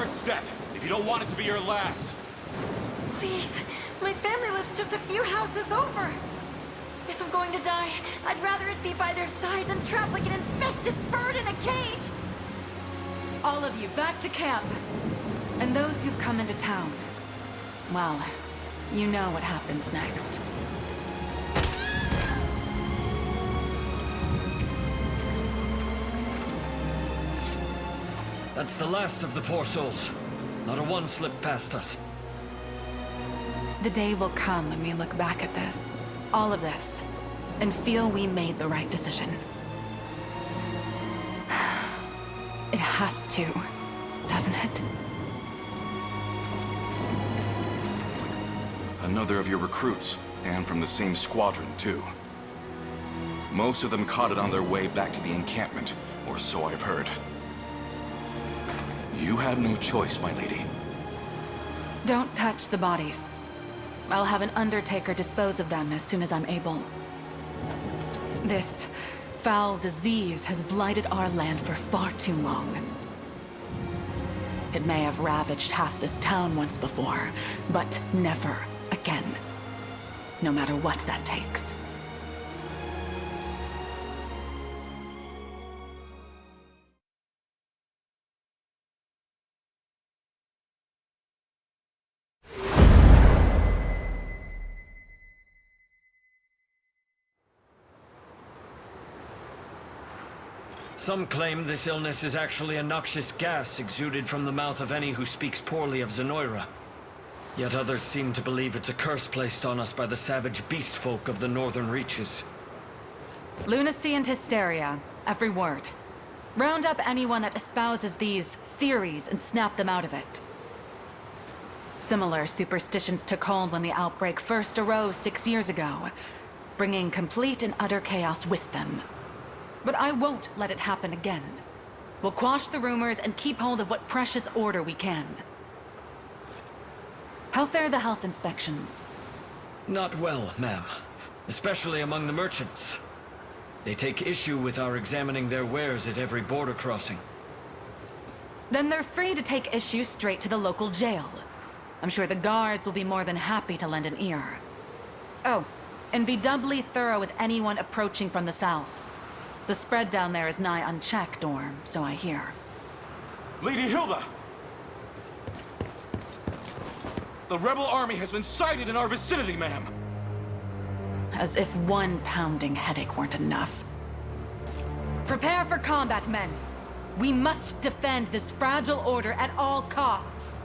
first step, if you don't want it to be your last. Please, my family lives just a few houses over. If I'm going to die, I'd rather it be by their side than trapped like an infested bird in a cage! All of you, back to camp. And those who've come into town. Well, you know what happens next. That's the last of the poor souls. Not a one slipped past us. The day will come when we look back at this, all of this, and feel we made the right decision. It has to, doesn't it? Another of your recruits, and from the same squadron, too. Most of them caught it on their way back to the encampment, or so I've heard. You had no choice, my lady. Don't touch the bodies. I'll have an undertaker dispose of them as soon as I'm able. This foul disease has blighted our land for far too long. It may have ravaged half this town once before, but never again. No matter what that takes. Some claim this illness is actually a noxious gas exuded from the mouth of any who speaks poorly of Zenoira. Yet others seem to believe it's a curse placed on us by the savage beast folk of the northern reaches. Lunacy and hysteria, every word. Round up anyone that espouses these theories and snap them out of it. Similar superstitions took hold when the outbreak first arose 6 years ago, bringing complete and utter chaos with them. But I won't let it happen again. We'll quash the rumors and keep hold of what precious order we can. How fare the health inspections? Not well, ma'am. Especially among the merchants. They take issue with our examining their wares at every border crossing. Then they're free to take issue straight to the local jail. I'm sure the guards will be more than happy to lend an ear. Oh, and be doubly thorough with anyone approaching from the south. The spread down there is nigh unchecked, or so I hear. Lady Hilda! The rebel army has been sighted in our vicinity, ma'am! As if one pounding headache weren't enough. Prepare for combat, men! We must defend this fragile order at all costs!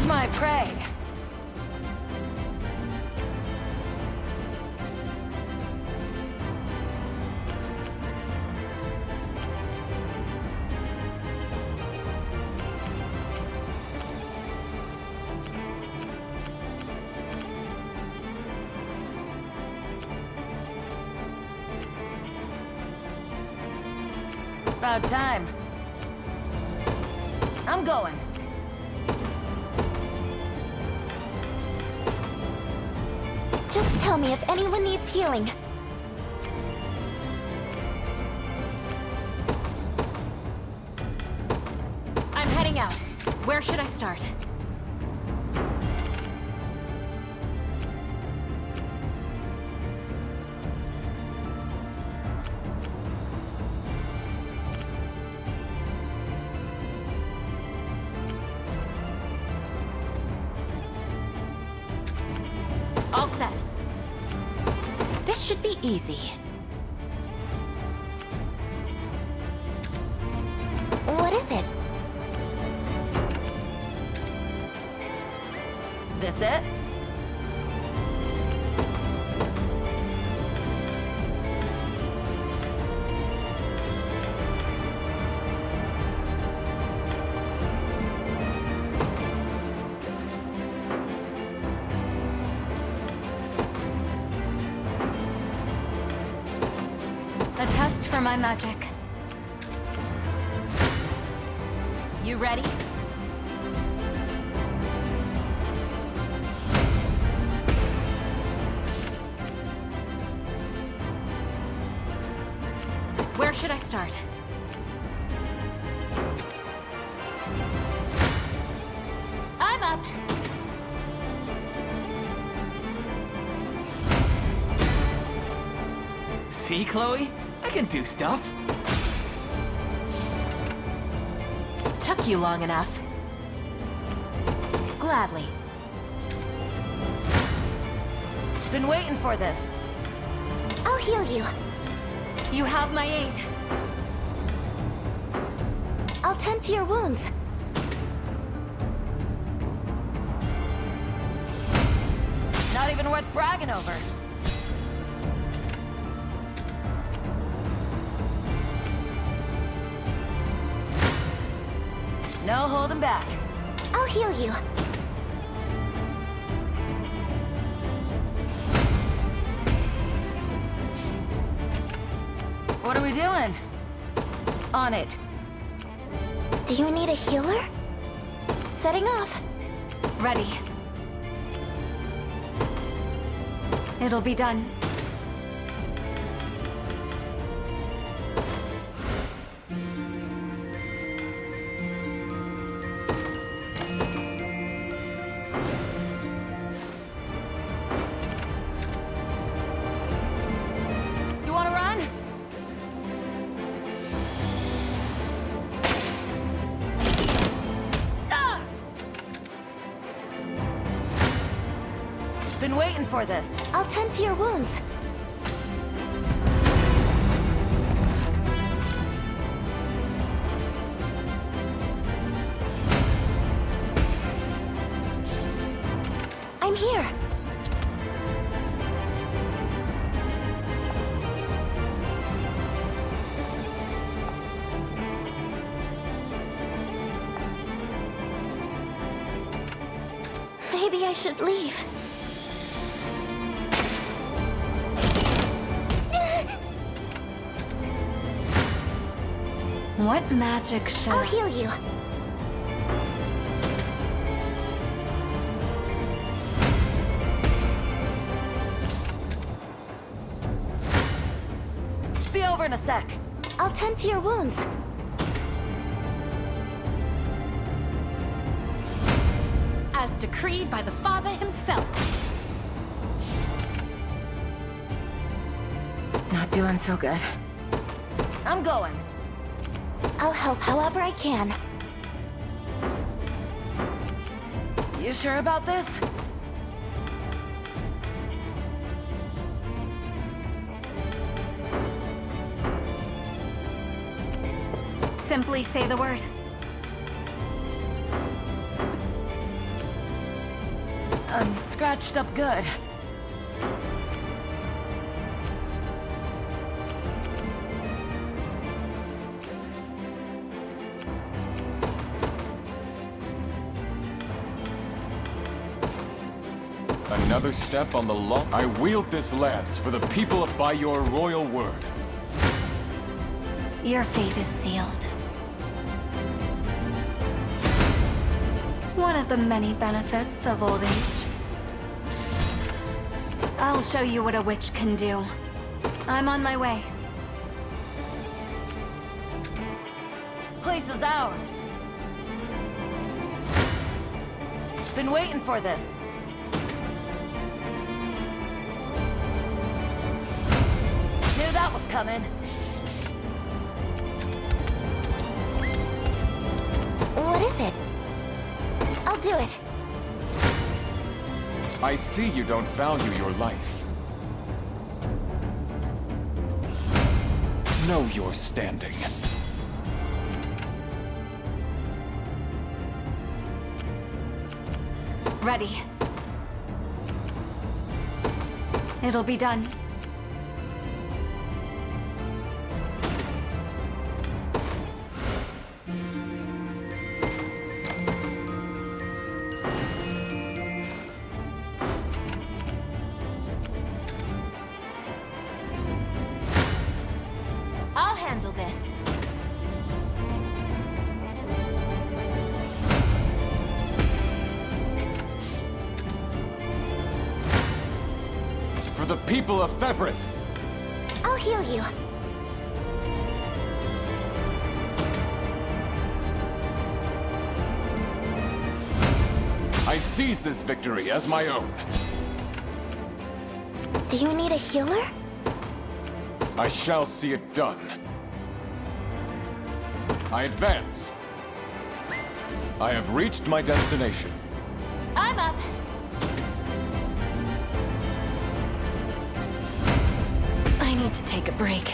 My prey. About time. I'm going. Just tell me if anyone needs healing. I'm heading out. Where should I start? easy. What is it? This it? A test for my magic. You ready? Where should I start? I'm up. See, Chloe? I can do stuff. Took you long enough. Gladly. Been waiting for this. I'll heal you. You have my aid. I'll tend to your wounds. Not even worth bragging over. No holding back. I'll heal you. What are we doing? On it. Do you need a healer? Setting off. Ready. It'll be done. You wanna run? Ah! Been waiting for this. I'll tend to your wounds. I'm here. Maybe I should leave. What magic should... I'll heal you. Be over in a sec. I'll tend to your wounds. As decreed by the Father himself. Not doing so good. I'm going. I'll help however I can. You sure about this? Simply say the word. I'm scratched up good. Another step on the law. I wield this lance for the people by your royal word. Your fate is sealed. One of the many benefits of old age. I'll show you what a witch can do. I'm on my way. Place is ours. Been waiting for this. Knew that was coming. What is it? I'll do it. I see you don't value your life. Know your standing. Ready. It'll be done. I'll handle this. For the people of Fevrith! I'll heal you. I seize this victory as my own. Do you need a healer? I shall see it done. I advance. I have reached my destination. I'm up. I need to take a break.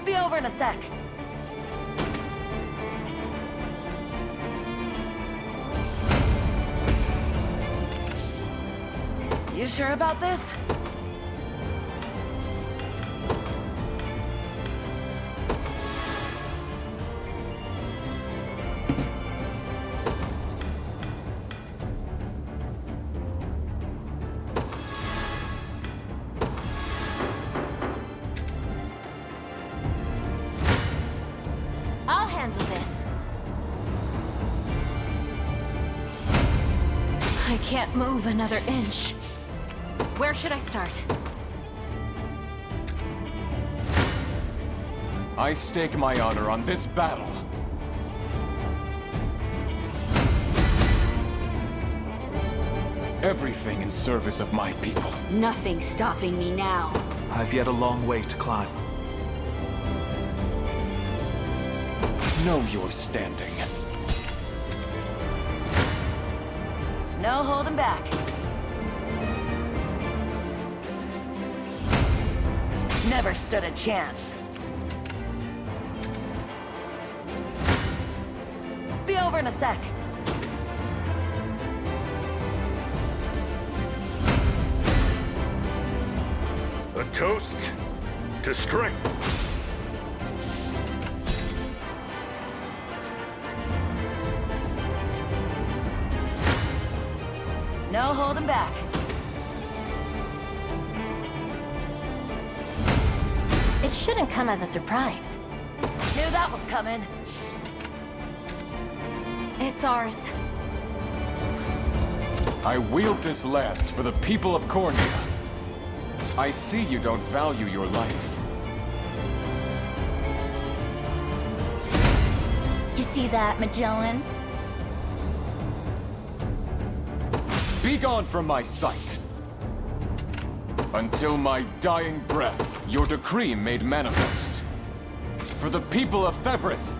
Be over in a sec. You sure about this? I'll handle this. I can't move another inch. Where should I start? I stake my honor on this battle. Everything in service of my people. Nothing's stopping me now. I've yet a long way to climb. Know your standing. No holding back. Never stood a chance. Be over in a sec. A toast to strength. No holding back. It shouldn't come as a surprise. Knew that was coming. It's ours. I wield this lance for the people of Cornea. I see you don't value your life. You see that, Magellan? Be gone from my sight! Until my dying breath, your decree made manifest. For the people of Fevrith!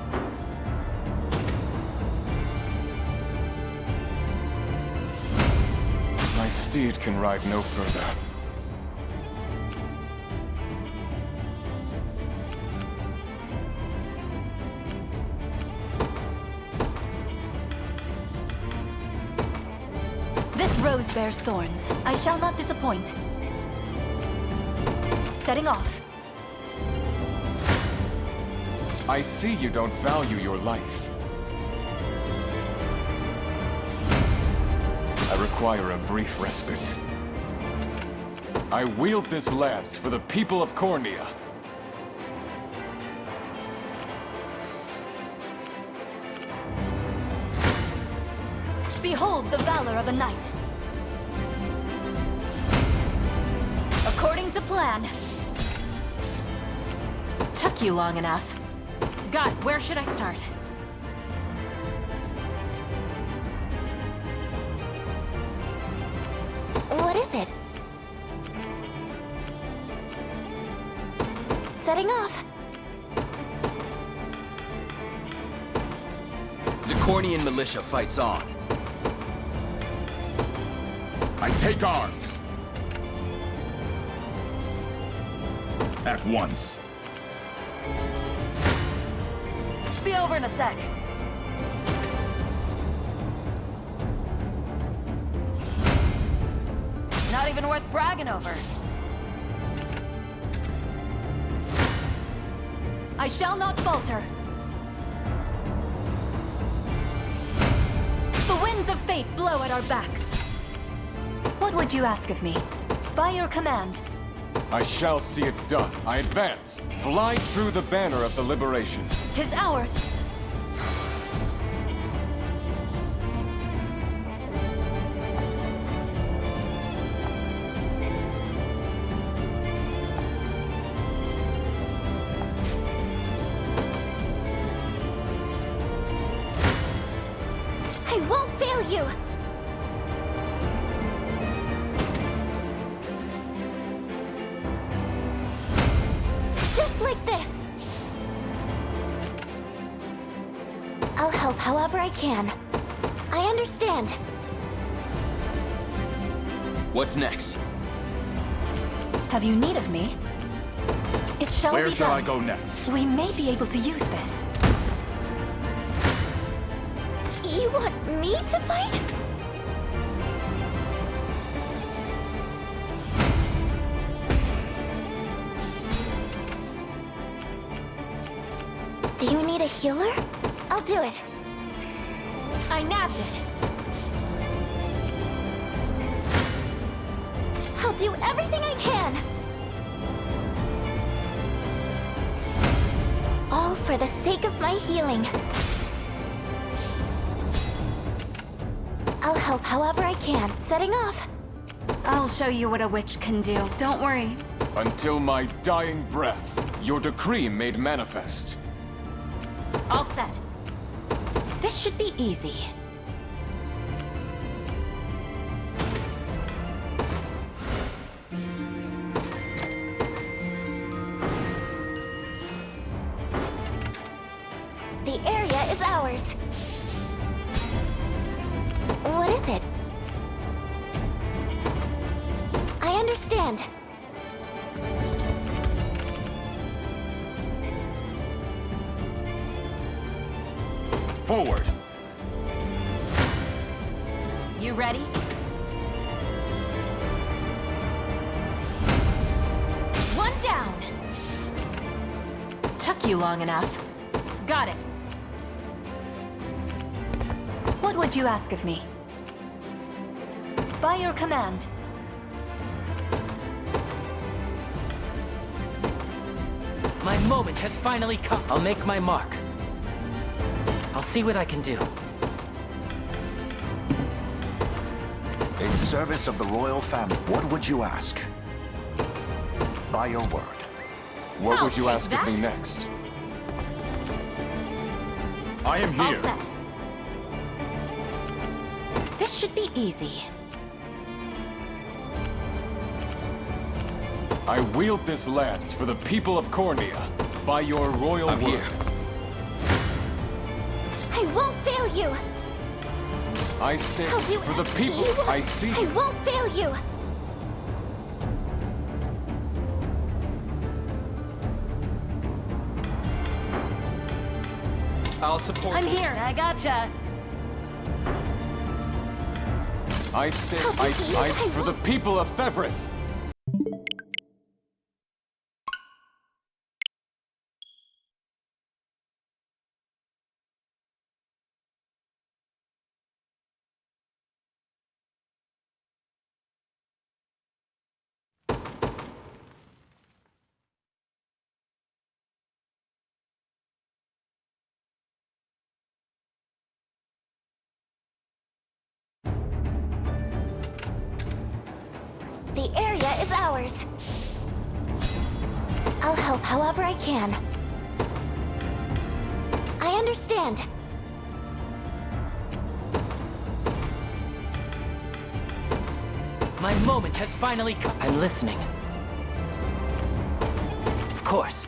My steed can ride no further. This rose bears thorns. I shall not disappoint. Setting off. I see you don't value your life. I require a brief respite. I wield this lance for the people of Cornea. Behold the valor of a knight. According to plan. Took you long enough. God, where should I start? What is it? Setting off. Cornian militia fights on. I take arms. At once. Be over in a sec. Not even worth bragging over. I shall not falter. The winds of fate blow at our backs. What would you ask of me? By your command. I shall see it done. I advance. Fly through the banner of the liberation. 'Tis ours. I won't fail you! Just like this! I'll help however I can. I understand. What's next? Have you need of me? It shall Where be shall done. I go next? We may be able to use this. You want me to fight? Do you need a healer? I'll do it. I nabbed it. I'll do everything I can. All for the sake of my healing. I'll help however I can. Setting off. I'll show you what a witch can do. Don't worry. Until my dying breath, your decree made manifest. All set. This should be easy. The area is ours. What is it? I understand. Forward. You ready? One down. Took you long enough. Got it. What would you ask of me? By your command. My moment has finally come. I'll make my mark. I'll see what I can do. In service of the royal family, what would you ask? By your word. What I'll would you take ask that. of me next? I am All here. set. This should be easy. I wield this lance for the people of Cornea, by your royal I'm word. here. I won't fail you. I stand I'll do for the people. you won't- I see I you. won't fail you. I'll support I'm you. here. I gotcha. I stand. I'll I do you- I I for the people of Fevrith. The area is ours. I'll help however I can. I understand. My moment has finally come. I'm listening. Of course.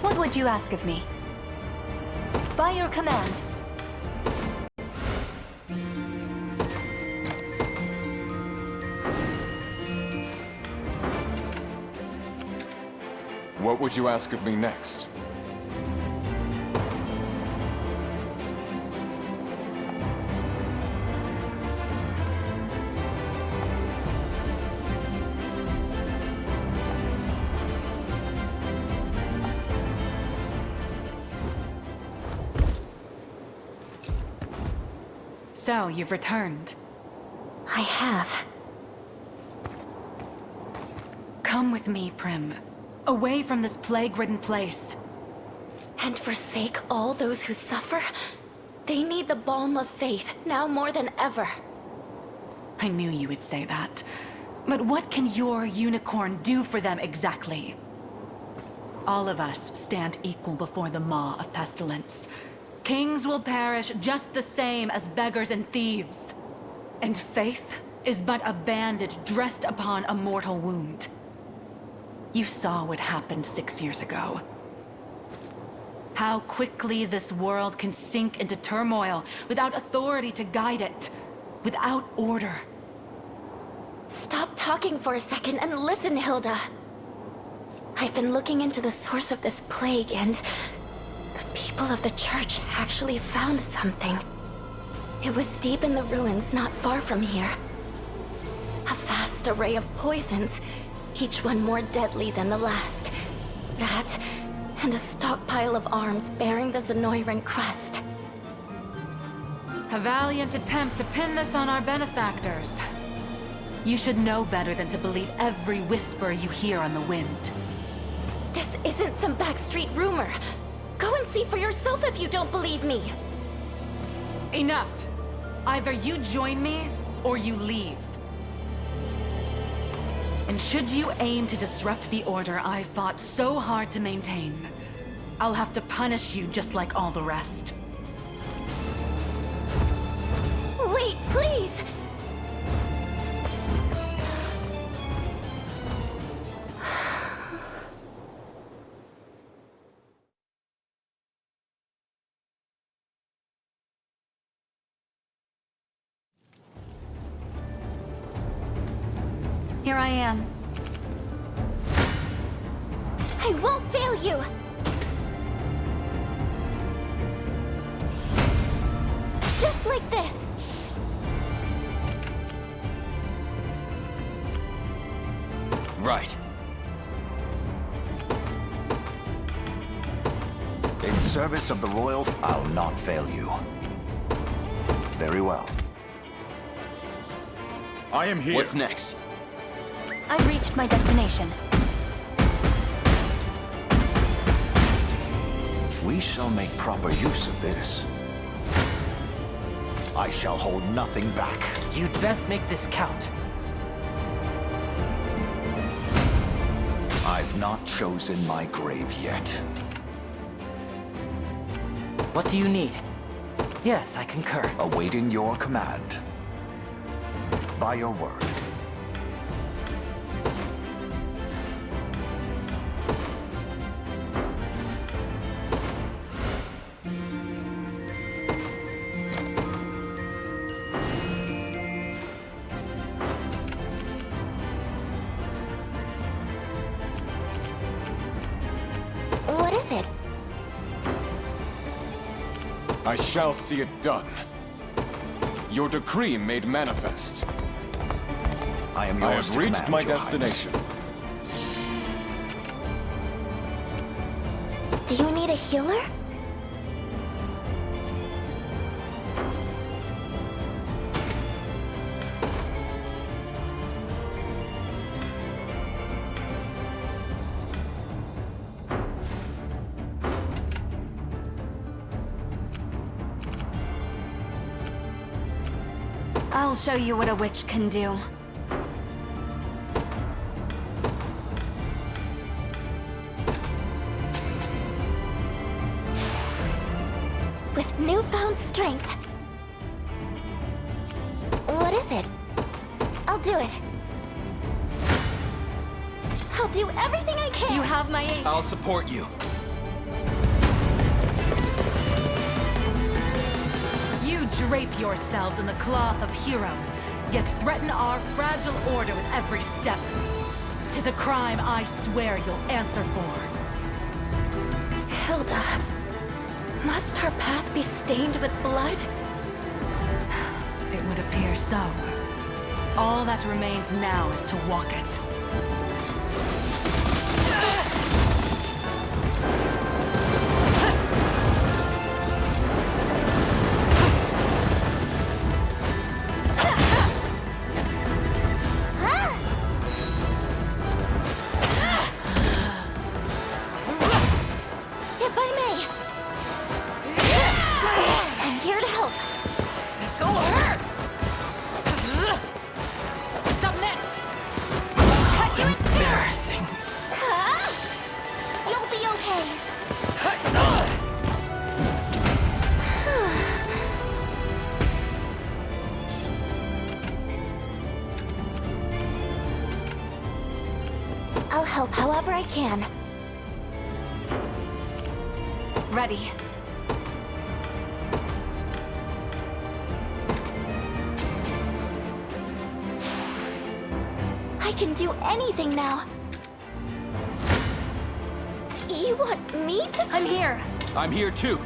What would you ask of me? By your command. What would you ask of me next? So, you've returned. I have. Come with me, Prim. Away from this plague-ridden place. And forsake all those who suffer? They need the balm of faith, now more than ever. I knew you would say that. But what can your unicorn do for them exactly? All of us stand equal before the maw of pestilence. Kings will perish just the same as beggars and thieves. And faith is but a bandage dressed upon a mortal wound. You saw what happened 6 years ago. How quickly this world can sink into turmoil without authority to guide it, without order. Stop talking for a second and listen, Hilda. I've been looking into the source of this plague, and the people of the church actually found something. It was deep in the ruins not far from here. A vast array of poisons, each one more deadly than the last. That, and a stockpile of arms bearing the Zenoiran crest. A valiant attempt to pin this on our benefactors. You should know better than to believe every whisper you hear on the wind. This isn't some backstreet rumor. Go and see for yourself if you don't believe me. Enough! Either you join me, or you leave. And should you aim to disrupt the order I fought so hard to maintain, I'll have to punish you just like all the rest. Wait, please! Here I am. I won't fail you! Just like this! Right. In service of the royal... I'll not fail you. Very well. I am here. What's next? I've reached my destination. We shall make proper use of this. I shall hold nothing back. You'd best make this count. I've not chosen my grave yet. What do you need? Yes, I concur. Awaiting your command. By your word. What is it? I shall see it done. Your decree made manifest. I am I yours have to reached command, my Your destination. Highness. Do you need a healer? I'll show you what a witch can do. With newfound strength. What is it? I'll do it. I'll do everything I can. You have my aid. I'll support you. drape yourselves in the cloth of heroes, yet threaten our fragile order with every step. 'Tis a crime I swear you'll answer for. Hilda, must our path be stained with blood? It would appear so. All that remains now is to walk it. If I may. I'm here to help. This'll hurt! Submit! Embarrassing. Huh? You'll be okay. I'll help however I can. Ready. I can do anything now. You want me to? I'm here. I'm here too.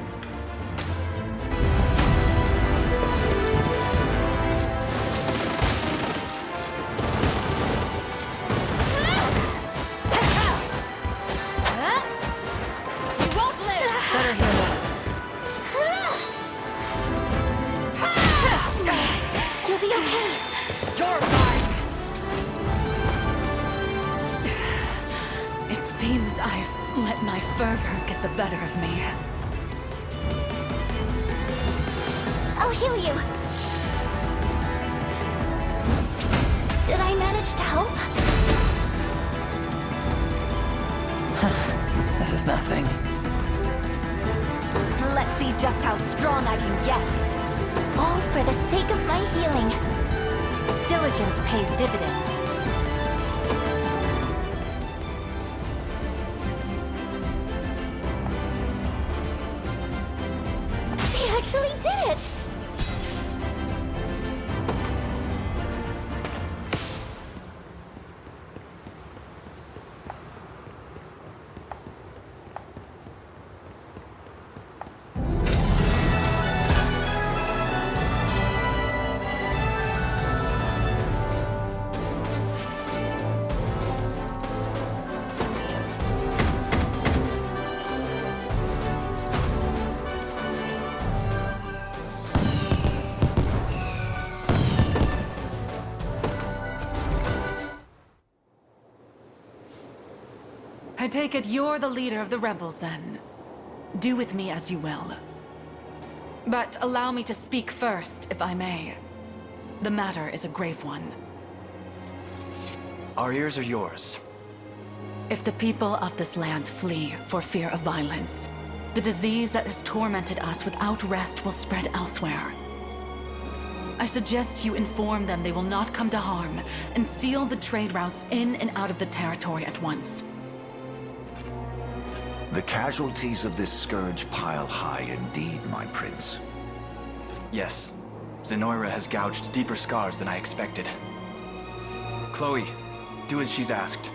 You won't live! Better hear that. You'll be okay. You're mine! It seems I've let my fervor get the better of me. I'll heal you. Did I manage to help? This is nothing. Let's see just how strong I can get. All for the sake of my healing. Diligence pays dividends. They actually did it! I take it you're the leader of the rebels, then. Do with me as you will. But allow me to speak first, if I may. The matter is a grave one. Our ears are yours. If the people of this land flee for fear of violence, the disease that has tormented us without rest will spread elsewhere. I suggest you inform them they will not come to harm, and seal the trade routes in and out of the territory at once. The casualties of this scourge pile high indeed, my prince. Yes. Zenoira has gouged deeper scars than I expected. Chloe, do as she's asked.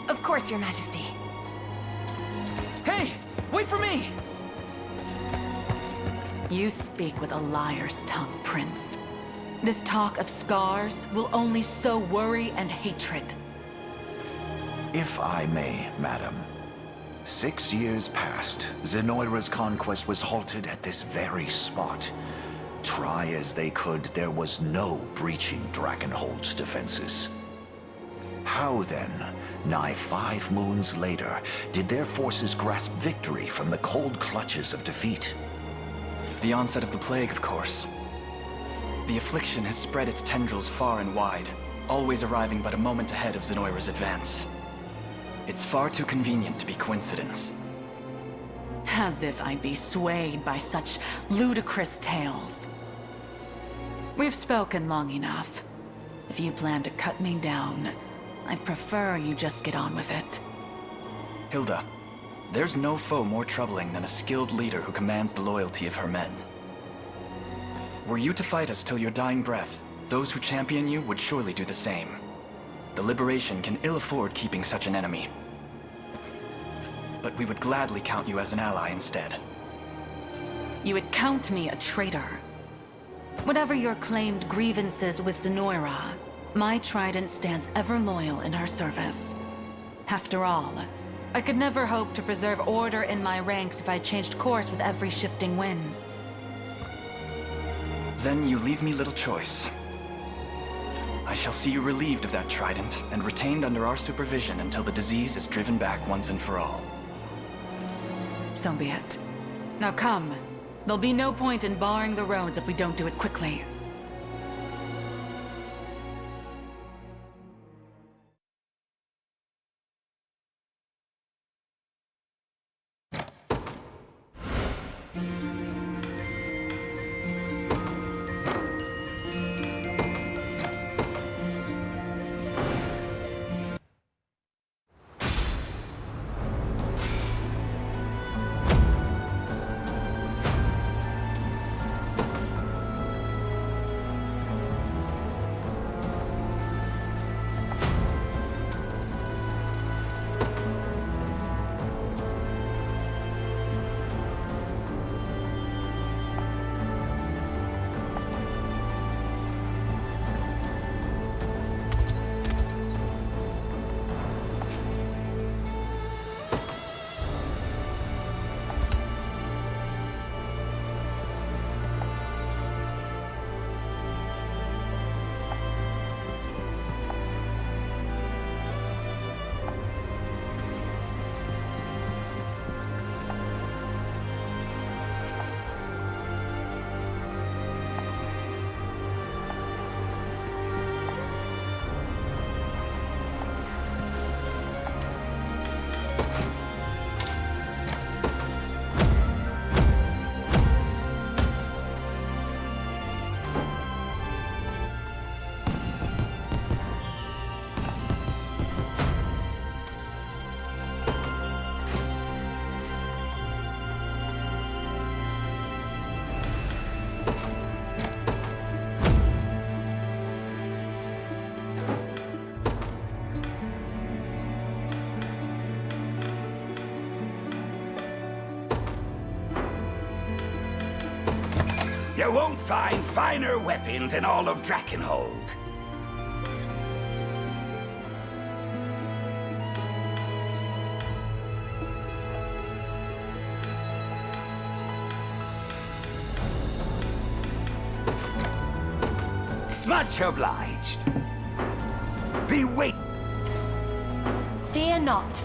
Of course, Your Majesty. Hey! Wait for me! You speak with a liar's tongue, Prince. This talk of scars will only sow worry and hatred. If I may, madam. 6 years passed. Zenoira's conquest was halted at this very spot. Try as they could, there was no breaching Drakenhold's defenses. How then, nigh 5 moons later, did their forces grasp victory from the cold clutches of defeat? The onset of the plague, of course. The affliction has spread its tendrils far and wide, always arriving but a moment ahead of Zenoira's advance. It's far too convenient to be coincidence. As if I'd be swayed by such ludicrous tales. We've spoken long enough. If you plan to cut me down, I'd prefer you just get on with it. Hilda, there's no foe more troubling than a skilled leader who commands the loyalty of her men. Were you to fight us till your dying breath, those who champion you would surely do the same. The Liberation can ill afford keeping such an enemy. But we would gladly count you as an ally instead. You would count me a traitor. Whatever your claimed grievances with Zenoira, my trident stands ever loyal in her service. After all, I could never hope to preserve order in my ranks if I changed course with every shifting wind. Then you leave me little choice. I shall see you relieved of that trident and retained under our supervision until the disease is driven back once and for all. So be it. Now come. There'll be no point in barring the roads if we don't do it quickly. You won't find finer weapons in all of Drakenhold. Much obliged. Be wait. Fear not.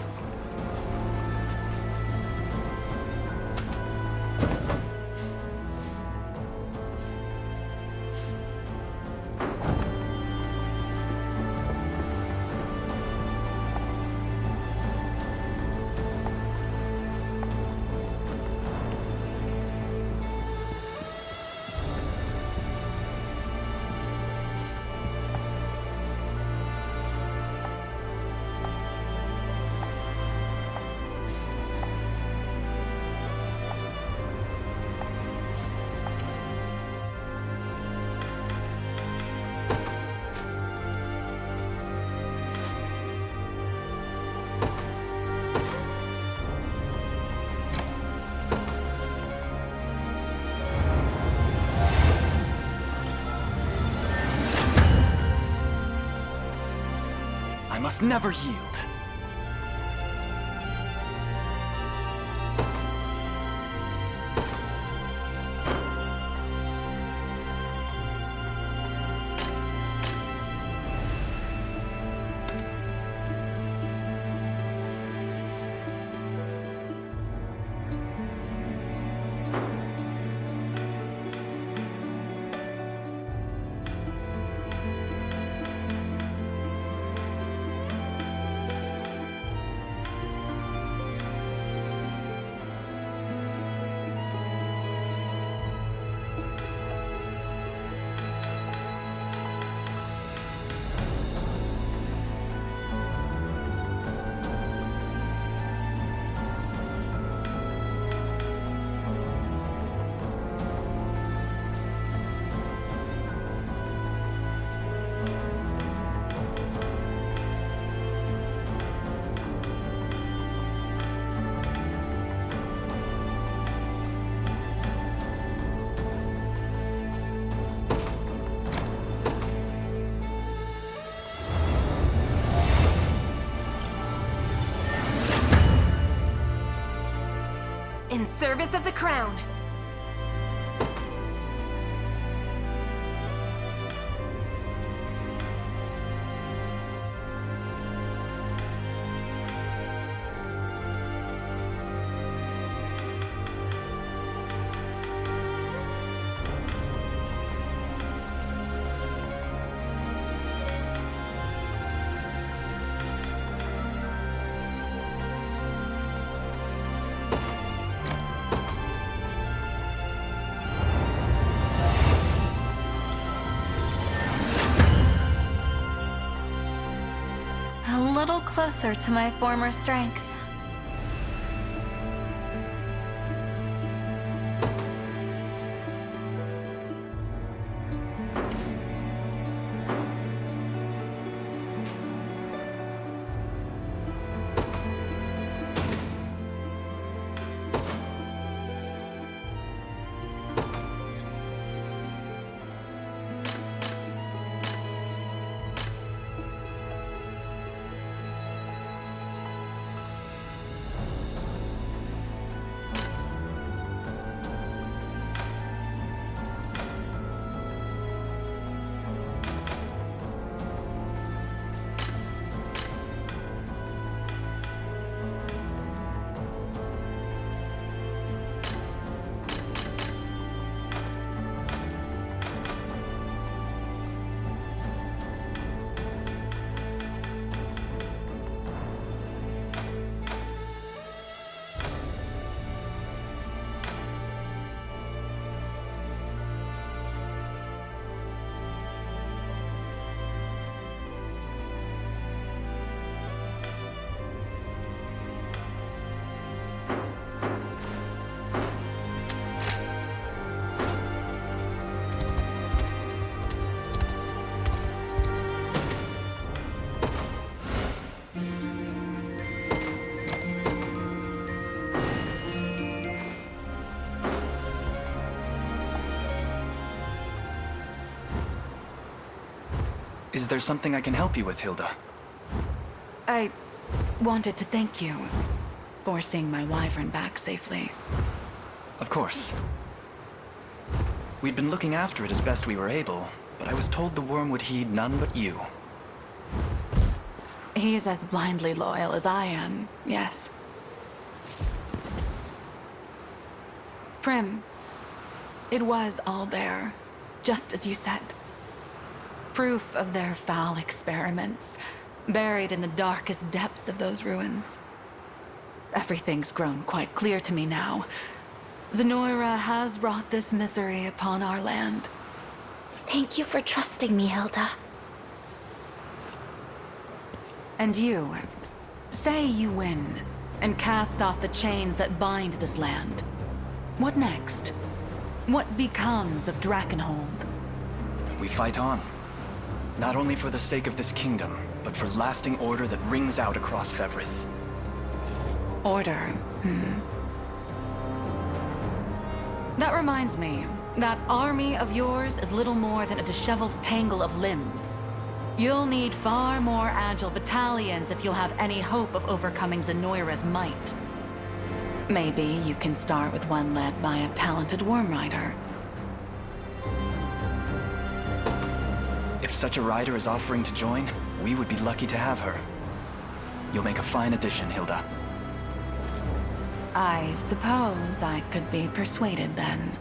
I must never yield. in service of the crown. A little closer to my former strength. Is there something I can help you with, Hilda? I wanted to thank you for seeing my wyvern back safely. Of course. We'd been looking after it as best we were able, but I was told the worm would heed none but you. He's as blindly loyal as I am, yes. Prim, it was all there, just as you said. Proof of their foul experiments, buried in the darkest depths of those ruins. Everything's grown quite clear to me now. Zenoira has brought this misery upon our land. Thank you for trusting me, Hilda. And you, say you win, and cast off the chains that bind this land. What next? What becomes of Drakenhold? We fight on. Not only for the sake of this kingdom, but for lasting order that rings out across Fevrith. Order, That reminds me, that army of yours is little more than a disheveled tangle of limbs. You'll need far more agile battalions if you'll have any hope of overcoming Zenoira's might. Maybe you can start with one led by a talented worm rider. If such a rider is offering to join, we would be lucky to have her. You'll make a fine addition, Hilda. I suppose I could be persuaded then.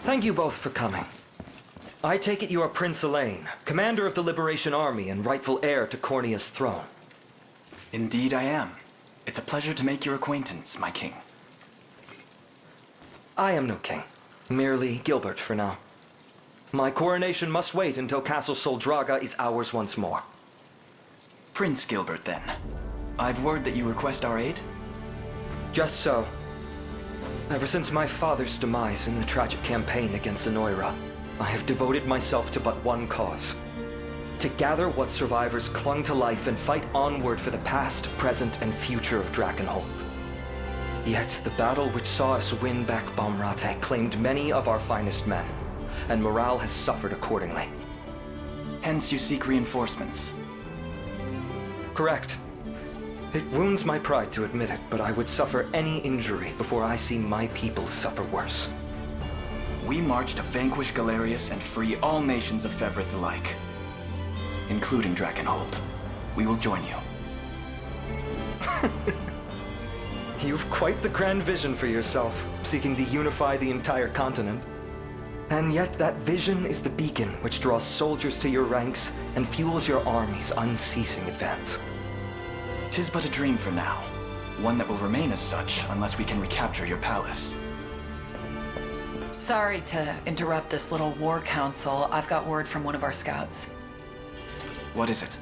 Thank you both for coming. I take it you are Prince Elaine, commander of the Liberation Army and rightful heir to Cornea's throne. Indeed I am. It's a pleasure to make your acquaintance, my king. I am no king, merely Gilbert for now. My coronation must wait until Castle Soldraga is ours once more. Prince Gilbert, then. I've word that you request our aid? Just so. Ever since my father's demise in the tragic campaign against Zenoira, I have devoted myself to but one cause. To gather what survivors clung to life and fight onward for the past, present, and future of Drakenhold. Yet the battle which saw us win back Balmrate claimed many of our finest men, and morale has suffered accordingly. Hence you seek reinforcements. Correct. It wounds my pride to admit it, but I would suffer any injury before I see my people suffer worse. We march to vanquish Galerius and free all nations of Fevrith alike, including Drakenhold. We will join you. You've quite the grand vision for yourself, seeking to unify the entire continent. And yet that vision is the beacon which draws soldiers to your ranks and fuels your army's unceasing advance. 'Tis but a dream for now, one that will remain as such unless we can recapture your palace. Sorry to interrupt this little war council. I've got word from one of our scouts. What is it?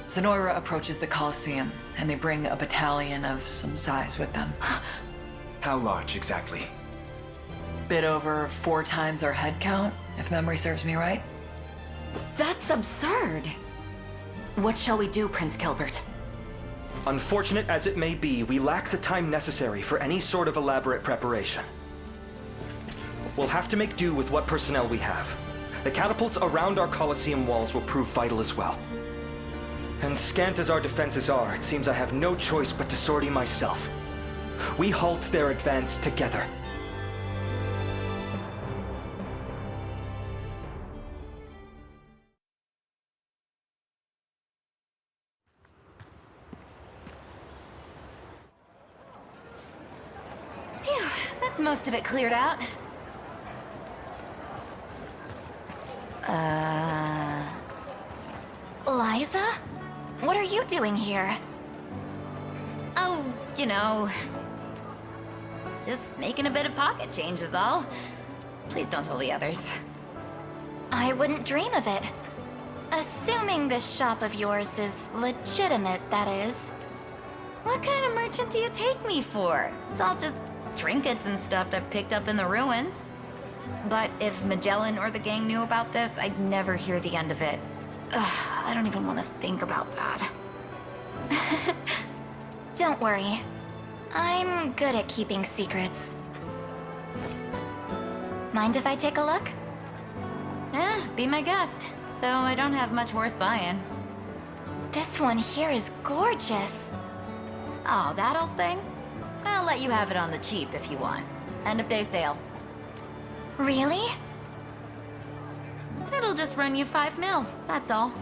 Zenoira approaches the Colosseum, and they bring a battalion of some size with them. How large, exactly? Bit over 4 times our head count, if memory serves me right. That's absurd. What shall we do, Prince Gilbert? Unfortunate as it may be, we lack the time necessary for any sort of elaborate preparation. We'll have to make do with what personnel we have. The catapults around our Colosseum walls will prove vital as well. And scant as our defenses are, it seems I have no choice but to sortie myself. We halt their advance together. Phew, that's most of it cleared out. Liza? What are you doing here? Oh, you know... just making a bit of pocket change is all. Please don't tell the others. I wouldn't dream of it. Assuming this shop of yours is legitimate, that is. What kind of merchant do you take me for? It's all just trinkets and stuff I've picked up in the ruins. But if Magellan or the gang knew about this, I'd never hear the end of it. Ugh, I don't even want to think about that. Don't worry. I'm good at keeping secrets. Mind if I take a look? Be my guest. Though I don't have much worth buying. This one here is gorgeous. Oh, that old thing? I'll let you have it on the cheap if you want. End of day sale. Really? It'll just run you 5 mil, that's all.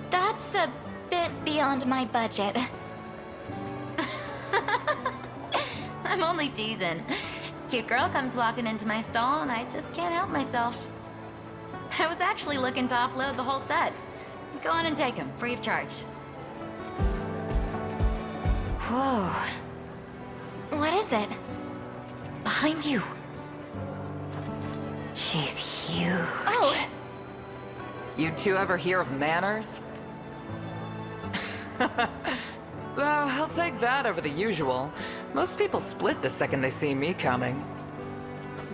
That's a bit beyond my budget. I'm only teasing. Cute girl comes walking into my stall and I just can't help myself. I was actually looking to offload the whole set. Go on and take them, free of charge. Whoa. What is it? Behind you. She's huge. Oh! You two ever hear of manners? Though, I'll take that over the usual. Most people split the second they see me coming.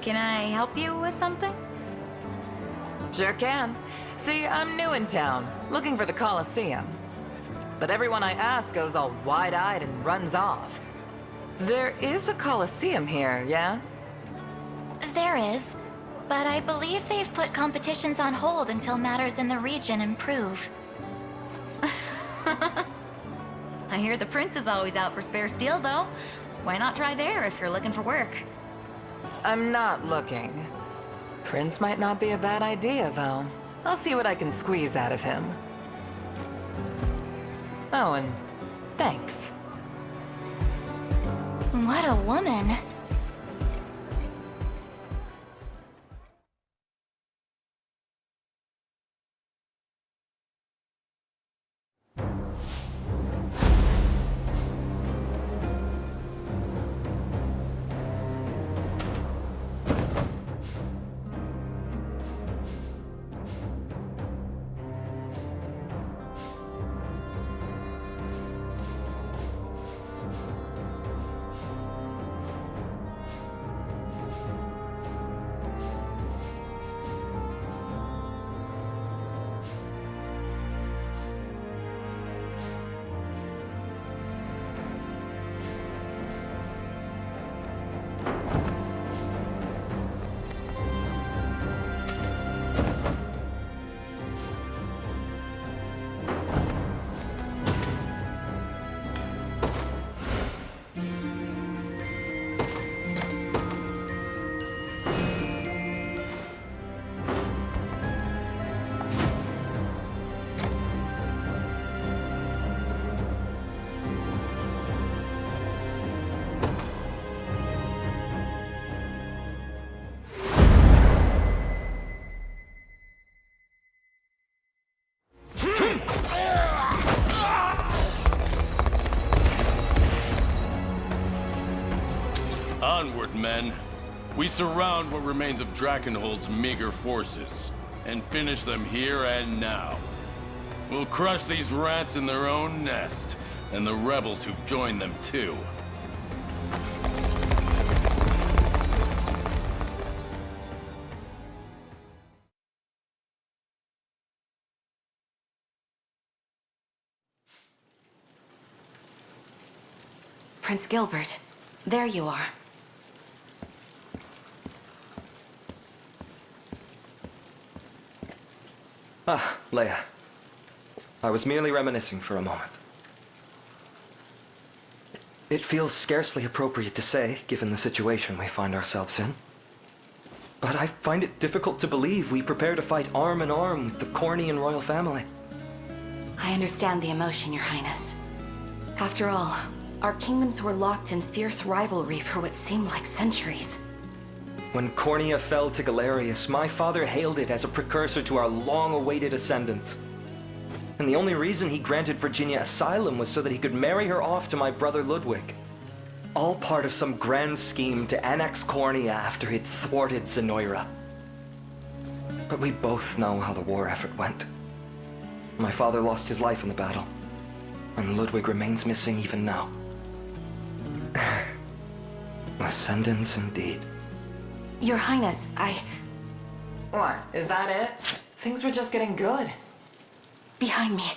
Can I help you with something? Sure can. See, I'm new in town, looking for the Colosseum. But everyone I ask goes all wide-eyed and runs off. There is a Colosseum here, yeah? There is. But I believe they've put competitions on hold until matters in the region improve. I hear the prince is always out for spare steel, though. Why not try there if you're looking for work? I'm not looking. Prince might not be a bad idea, though. I'll see what I can squeeze out of him. Oh, and thanks. What a woman. westward, men. We surround what remains of Drakenhold's meager forces, and finish them here and now. We'll crush these rats in their own nest, and the rebels who've joined them too. Prince Gilbert, there you are. Ah, Leia. I was merely reminiscing for a moment. It feels scarcely appropriate to say, given the situation we find ourselves in. But I find it difficult to believe we prepare to fight arm in arm with the Cornian royal family. I understand the emotion, Your Highness. After all, our kingdoms were locked in fierce rivalry for what seemed like centuries. When Cornia fell to Galerius, my father hailed it as a precursor to our long-awaited ascendance. And the only reason he granted Virginia asylum was so that he could marry her off to my brother Ludwig. All part of some grand scheme to annex Cornia after he'd thwarted Zenoira. But we both know how the war effort went. My father lost his life in the battle, and Ludwig remains missing even now. Ascendance indeed. Your Highness, What, is that it? Things were just getting good. Behind me.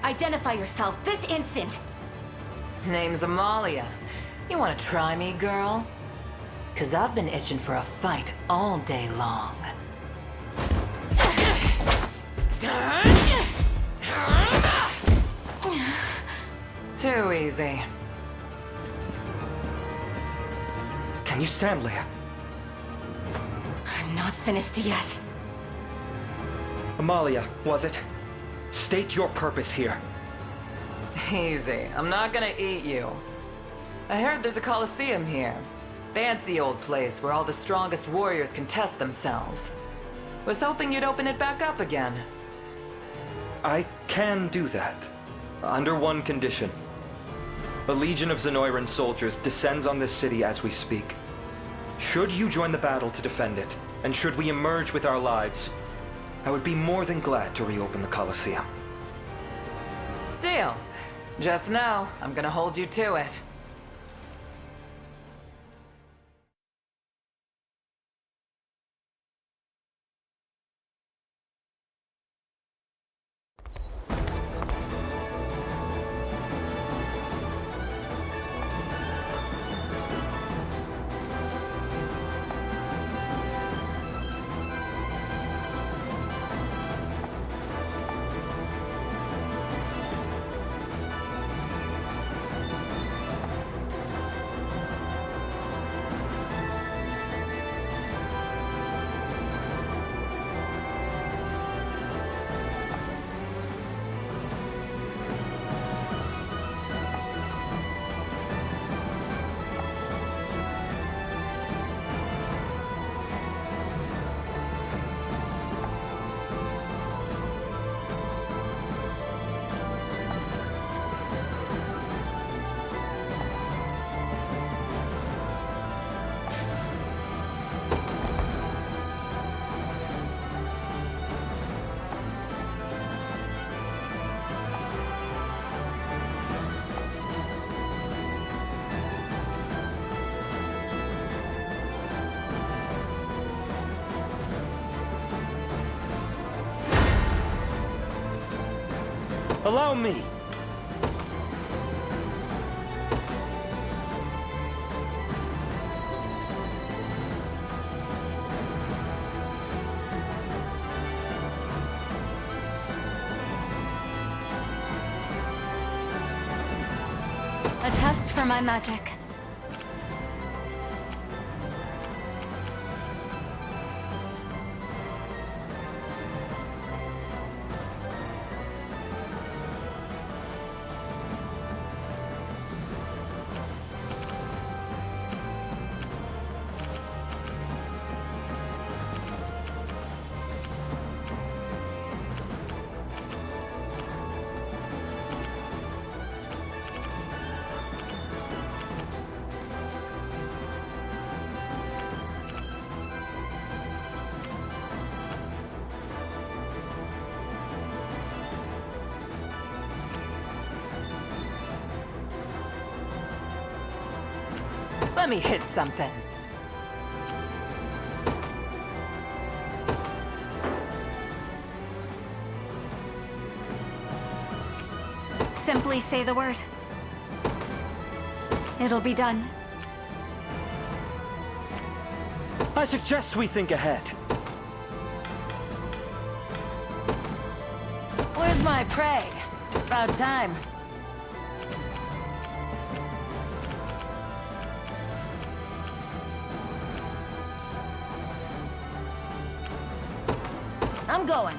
Identify yourself this instant! Name's Amalia. You wanna try me, girl? 'Cause I've been itching for a fight all day long. Too easy. Can you stand, Leia? I'm not finished yet. Amalia, was it? State your purpose here. Easy. I'm not gonna eat you. I heard there's a coliseum here. Fancy old place where all the strongest warriors can test themselves. Was hoping you'd open it back up again. I can do that. Under one condition. A legion of Zenoiran soldiers descends on this city as we speak. Should you join the battle to defend it, and should we emerge with our lives, I would be more than glad to reopen the Colosseum. Deal. Just know, I'm gonna hold you to it. Allow me! A test for my magic. Let me hit something. Simply say the word. It'll be done. I suggest we think ahead. Where's my prey? About time. I'm going.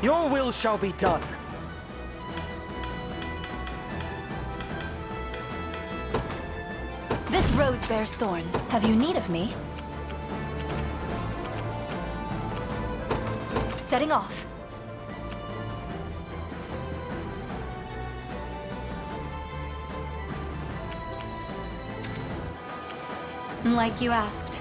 Your will shall be done. This rose bears thorns. Have you need of me? Setting off. Like you asked.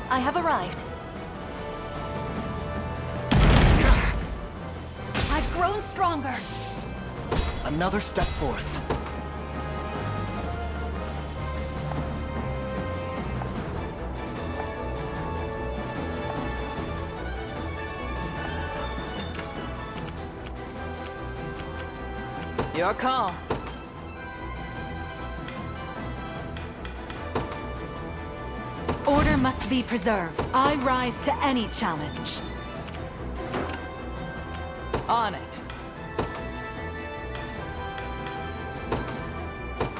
I have arrived. I've grown stronger. Another step forth. Your call. Order must be preserved. I rise to any challenge. On it.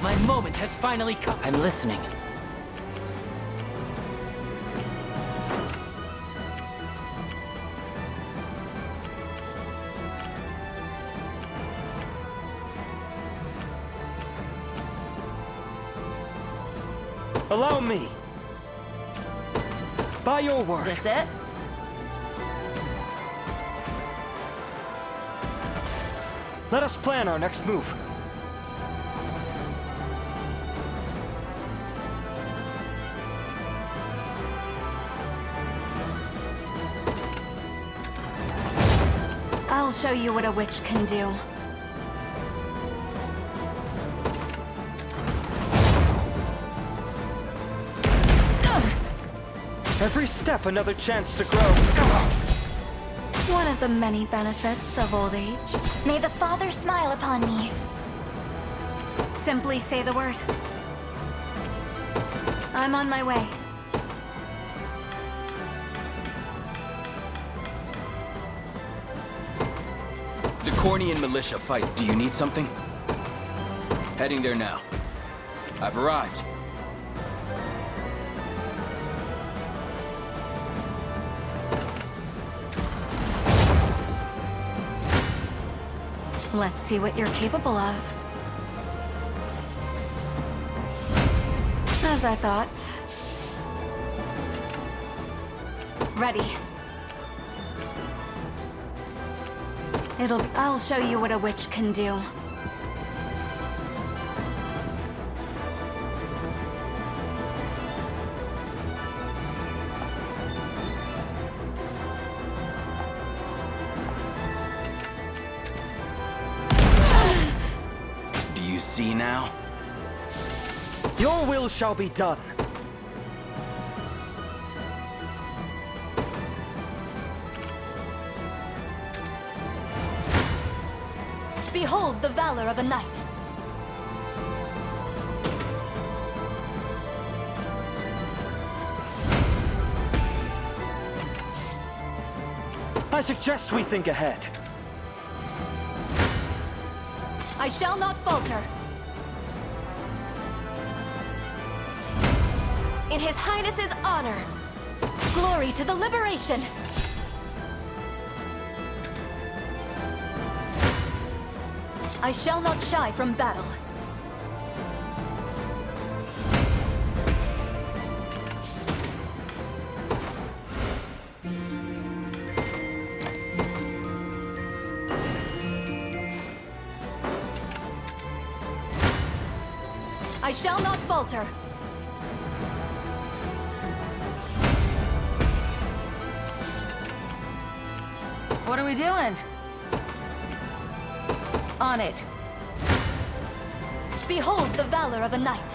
My moment has finally come. I'm listening. Allow me. By your word. This it? Let us plan our next move. I'll show you what a witch can do. Every step another chance to grow. One of the many benefits of old age. May the Father smile upon me. Simply say the word. I'm on my way. The Cornian militia fights. Do you need something? Heading there now. I've arrived. Let's see what you're capable of. As I thought. Ready. I'll show you what a witch can do. Do you see now? Your will shall be done. Behold the valor of a knight. I suggest we think ahead. I shall not falter. In His Highness's honor. Glory to the liberation. I shall not shy from battle. I shall not falter. What are we doing? On it. Behold the valor of a knight.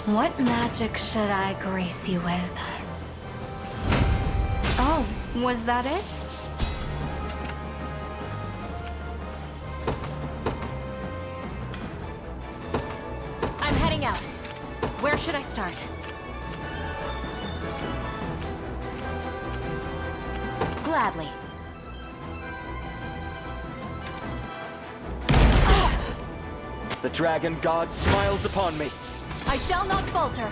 What magic should I grace you with? Oh, was that it? I'm heading out. Where should I start? Gladly. The dragon god smiles upon me. I shall not falter.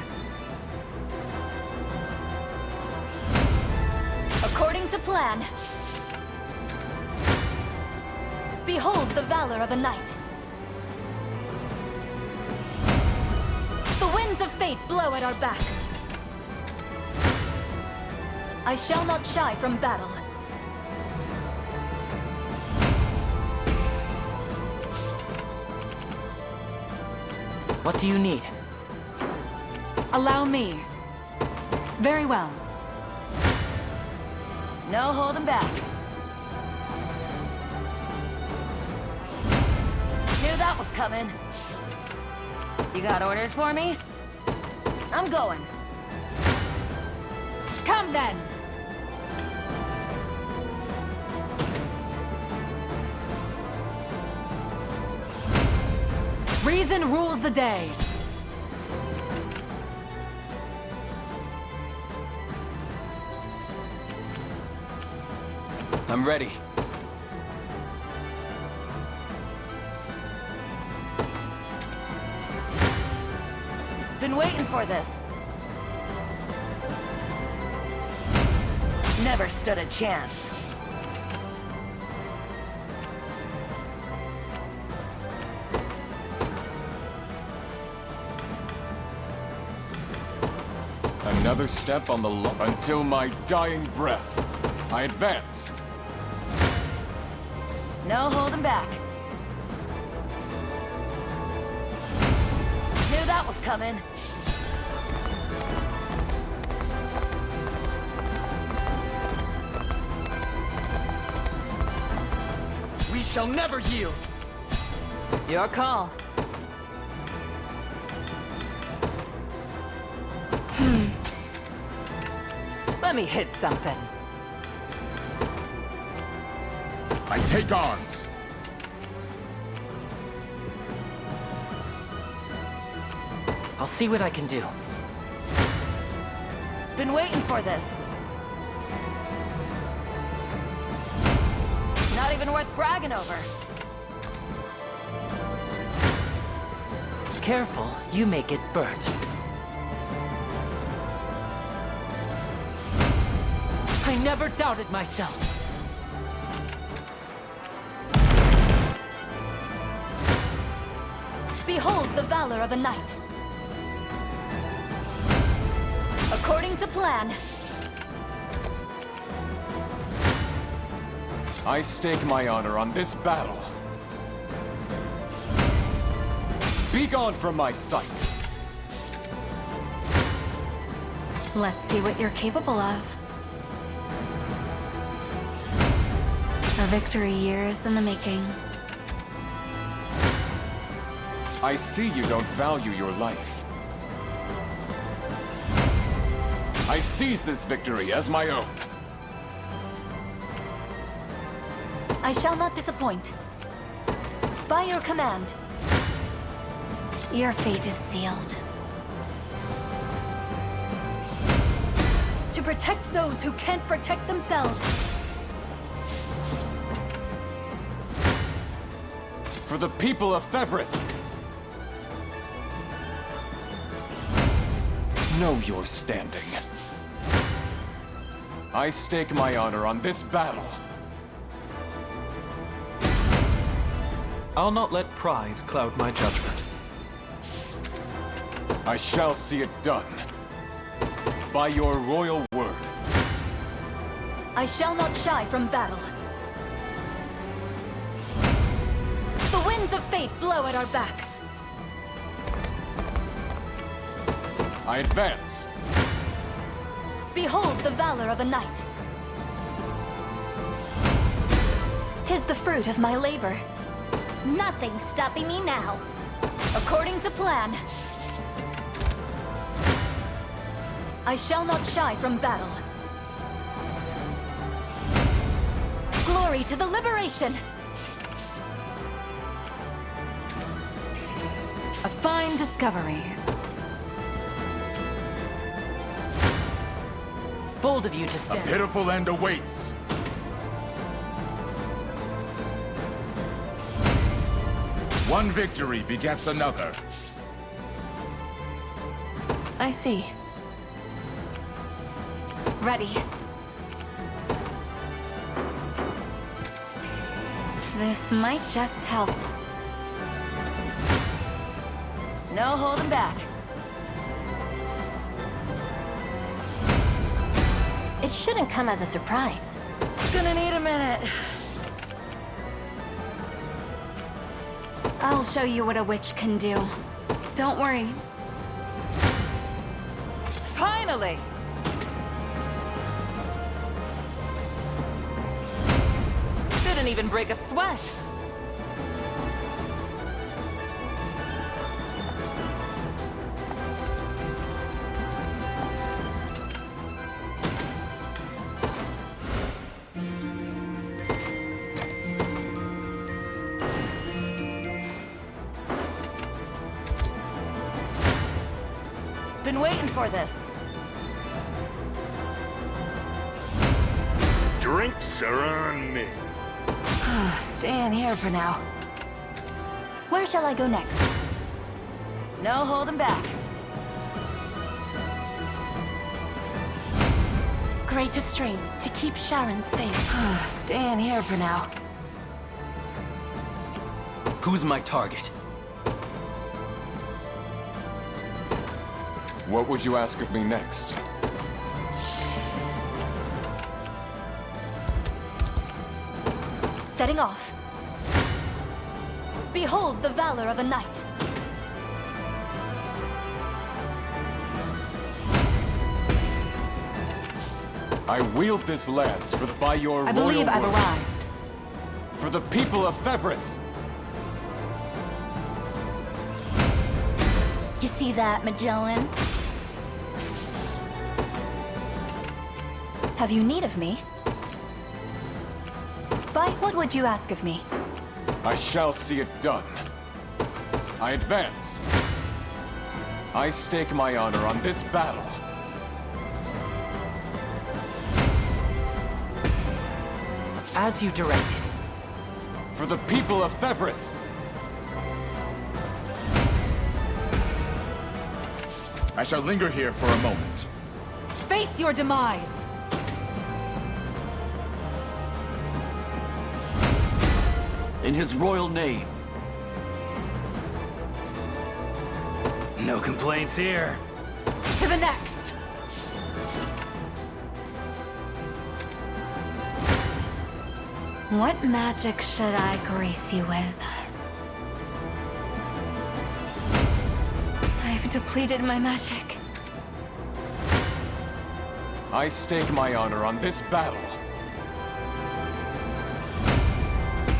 According to plan. Behold the valor of a knight. The winds of fate blow at our backs. I shall not shy from battle. What do you need? Allow me. Very well. No holding back. Knew that was coming. You got orders for me? I'm going. Come then! Reason rules the day. I'm ready. Been waiting for this. Never stood a chance. Another step on the until my dying breath. I advance. No holding back. Knew that was coming. We shall never yield! Your call. Let me hit something. I take arms. I'll see what I can do. Been waiting for this. Not even worth bragging over. Careful, you may get burnt. I never doubted myself. Behold the valor of a knight. According to plan. I stake my honor on this battle. Be gone from my sight. Let's see what you're capable of. A victory years in the making. I see you don't value your life. I seize this victory as my own. I shall not disappoint. By your command. Your fate is sealed. To protect those who can't protect themselves. For the people of Fevrith. Know your standing. I stake my honor on this battle. I'll not let pride cloud my judgment. I shall see it done. By your royal word. I shall not shy from battle. The winds of fate blow at our backs. I advance. Behold the valor of a knight. 'Tis the fruit of my labor. Nothing stopping me now. According to plan. I shall not shy from battle. Glory to the liberation! A fine discovery. Bold of you to A stand. pitiful end awaits. One victory begets another. I see. Ready. This might just help. No holding back. It shouldn't come as a surprise. Gonna need a minute. I'll show you what a witch can do. Don't worry. Finally! Didn't even break a sweat. Been waiting for this. Drinks are on me. Staying here for now. Where shall I go next? No holding back. Greatest strength to keep Sharon safe. Staying here for now. Who's my target? What would you ask of me next? Setting off. Behold the valor of a knight. I wield this lance by your I royal believe I've word. arrived. For the people of Fevrith. You see that, Magellan? Have you need of me? By what would you ask of me? I shall see it done. I advance. I stake my honor on this battle. As you directed. For the people of Fevrith. I shall linger here for a moment. Face your demise! In his royal name. No complaints here. To the next! What magic should I grace you with? I've depleted my magic. I stake my honor on this battle.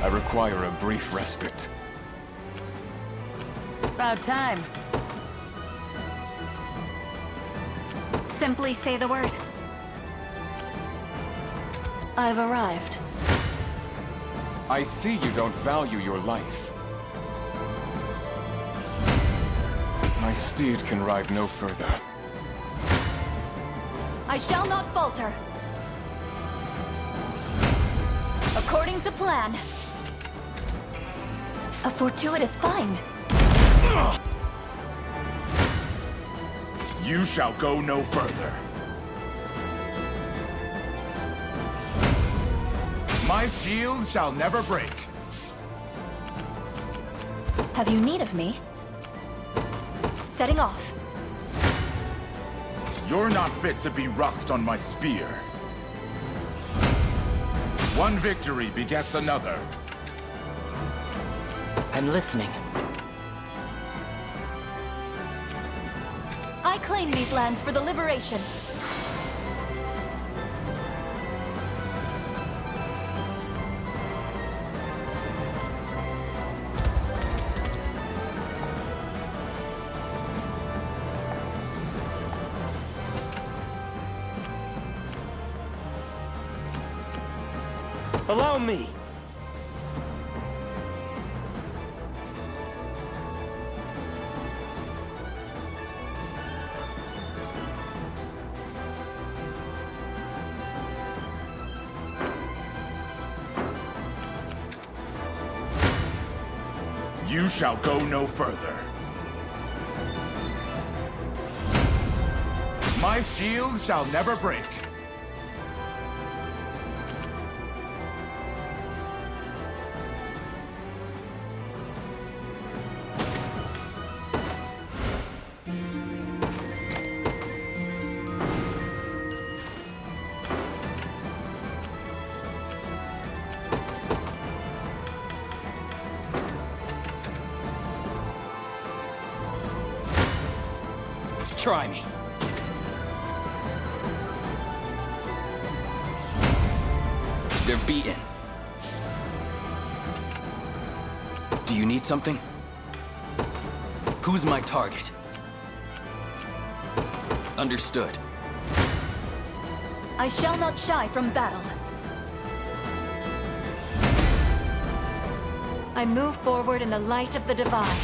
I require a brief respite. About time. Simply say the word. I've arrived. I see you don't value your life. My steed can ride no further. I shall not falter. According to plan. A fortuitous find. You shall go no further. My shield shall never break. Have you need of me? Setting off. You're not fit to be rust on my spear. One victory begets another. I'm listening. I claim these lands for the liberation. Allow me! You shall go no further. My shield shall never break. Try me. They're beaten. Do you need something? Who's my target? Understood. I shall not shy from battle. I move forward in the light of the divine.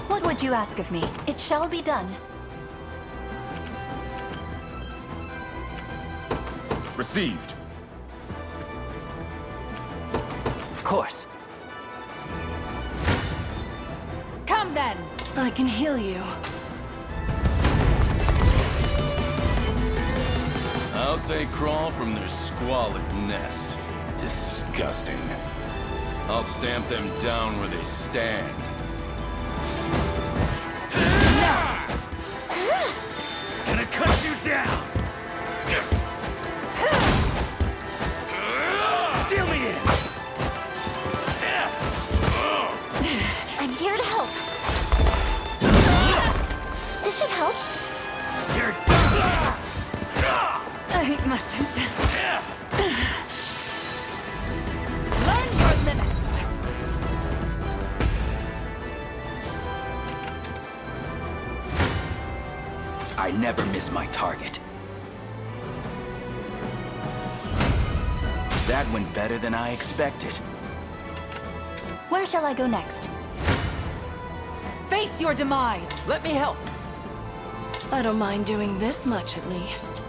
What would you ask of me? It shall be done. Received. Of course. Come then! I can heal you. Out they crawl from their squalid nest. Disgusting. I'll stamp them down where they stand. Gonna cut you down! Deal me in! I'm here to help. This should help. You're done! I mustn't. Learn your limits! I never miss my target. That went better than I expected. Where shall I go next? Face your demise! Let me help. I don't mind doing this much at least.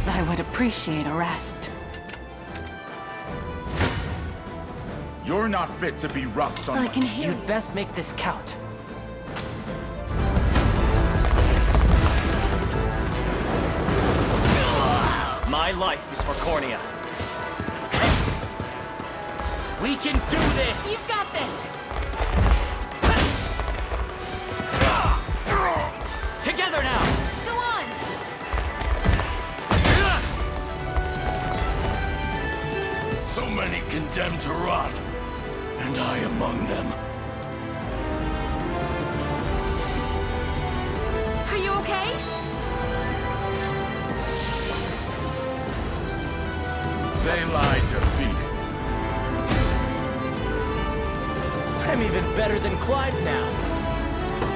I would appreciate a rest. You're not fit to be rust on I my... can heal You'd best make this count. My My life is for Cornea. We can do this! You've got this! Together now! Go on! So many condemned to rot, and I among them. Are you okay? They lie defeated. I'm even better than Clive now.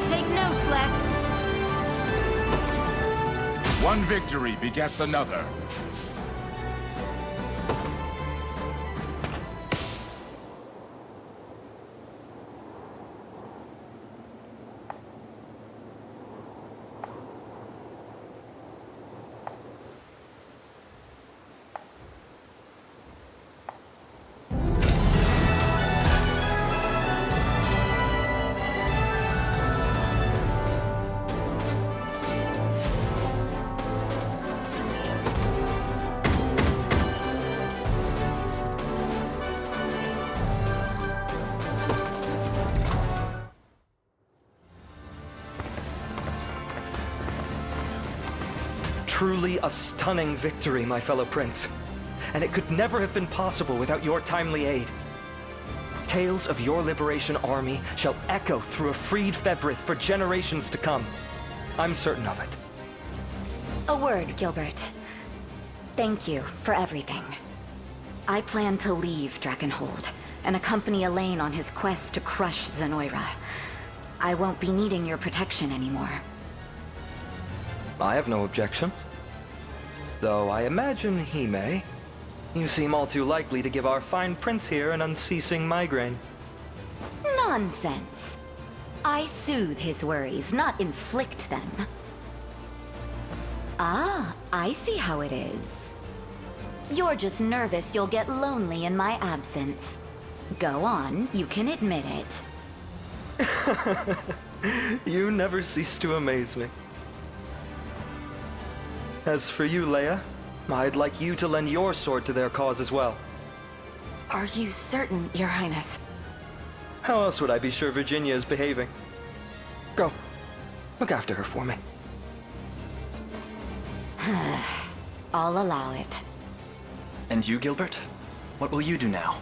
Take notes, Lex. One victory begets another. Truly a stunning victory, my fellow prince. And it could never have been possible without your timely aid. Tales of your liberation army shall echo through a freed Fevrith for generations to come. I'm certain of it. A word, Gilbert. Thank you for everything. I plan to leave Drakenhold and accompany Elaine on his quest to crush Zenoira. I won't be needing your protection anymore. I have no objections. Though I imagine he may. You seem all too likely to give our fine prince here an unceasing migraine. Nonsense. I soothe his worries, not inflict them. Ah, I see how it is. You're just nervous you'll get lonely in my absence. Go on, you can admit it. You never cease to amaze me. As for you, Leia, I'd like you to lend your sword to their cause as well. Are you certain, Your Highness? How else would I be sure Virginia is behaving? Go. Look after her for me. I'll allow it. And you, Gilbert? What will you do now?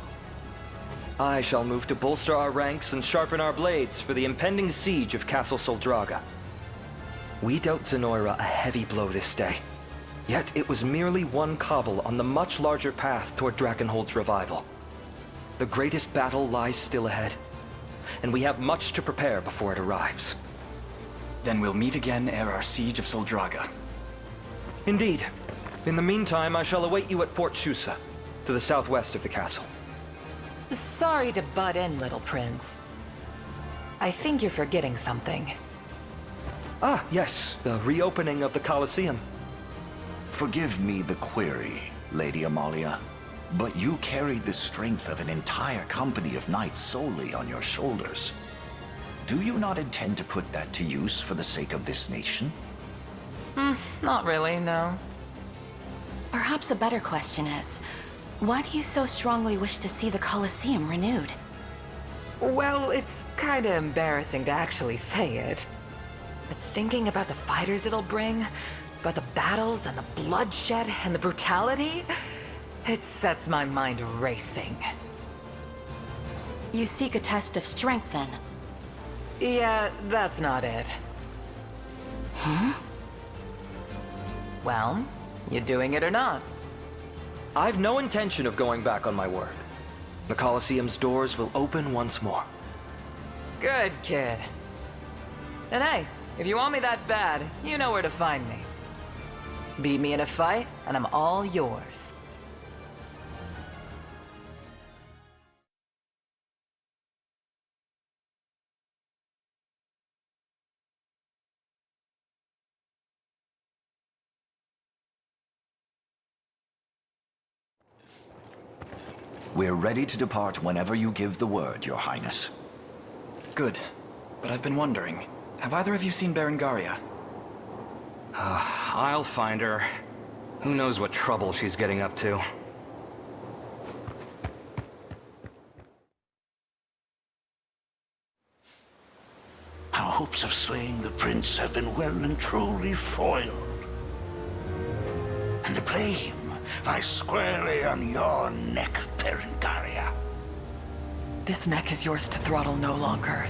I shall move to bolster our ranks and sharpen our blades for the impending siege of Castle Soldraga. We dealt Zenoira a heavy blow this day. Yet it was merely one cobble on the much larger path toward Drakenhold's revival. The greatest battle lies still ahead, and we have much to prepare before it arrives. Then we'll meet again ere our siege of Soldraga. Indeed. In the meantime, I shall await you at Fort Chusa, to the southwest of the castle. Sorry to butt in, little prince. I think you're forgetting something. Ah, yes, the reopening of the Colosseum. Forgive me the query, Lady Amalia, but you carry the strength of an entire company of knights solely on your shoulders. Do you not intend to put that to use for the sake of this nation? Not really, no. Perhaps a better question is, why do you so strongly wish to see the Colosseum renewed? Well, it's kinda embarrassing to actually say it. But thinking about the fighters it'll bring, about the battles and the bloodshed and the brutality, it sets my mind racing. You seek a test of strength, then? Yeah, that's not it. Hmm? Well, you doing it or not? I've no intention of going back on my word. The Colosseum's doors will open once more. Good kid. And hey, if you want me that bad, you know where to find me. Beat me in a fight, and I'm all yours. We're ready to depart whenever you give the word, Your Highness. Good. But I've been wondering, have either of you seen Berengaria? I'll find her. Who knows what trouble she's getting up to? Our hopes of slaying the prince have been well and truly foiled. And the blame lies squarely on your neck, Berengaria. This neck is yours to throttle no longer.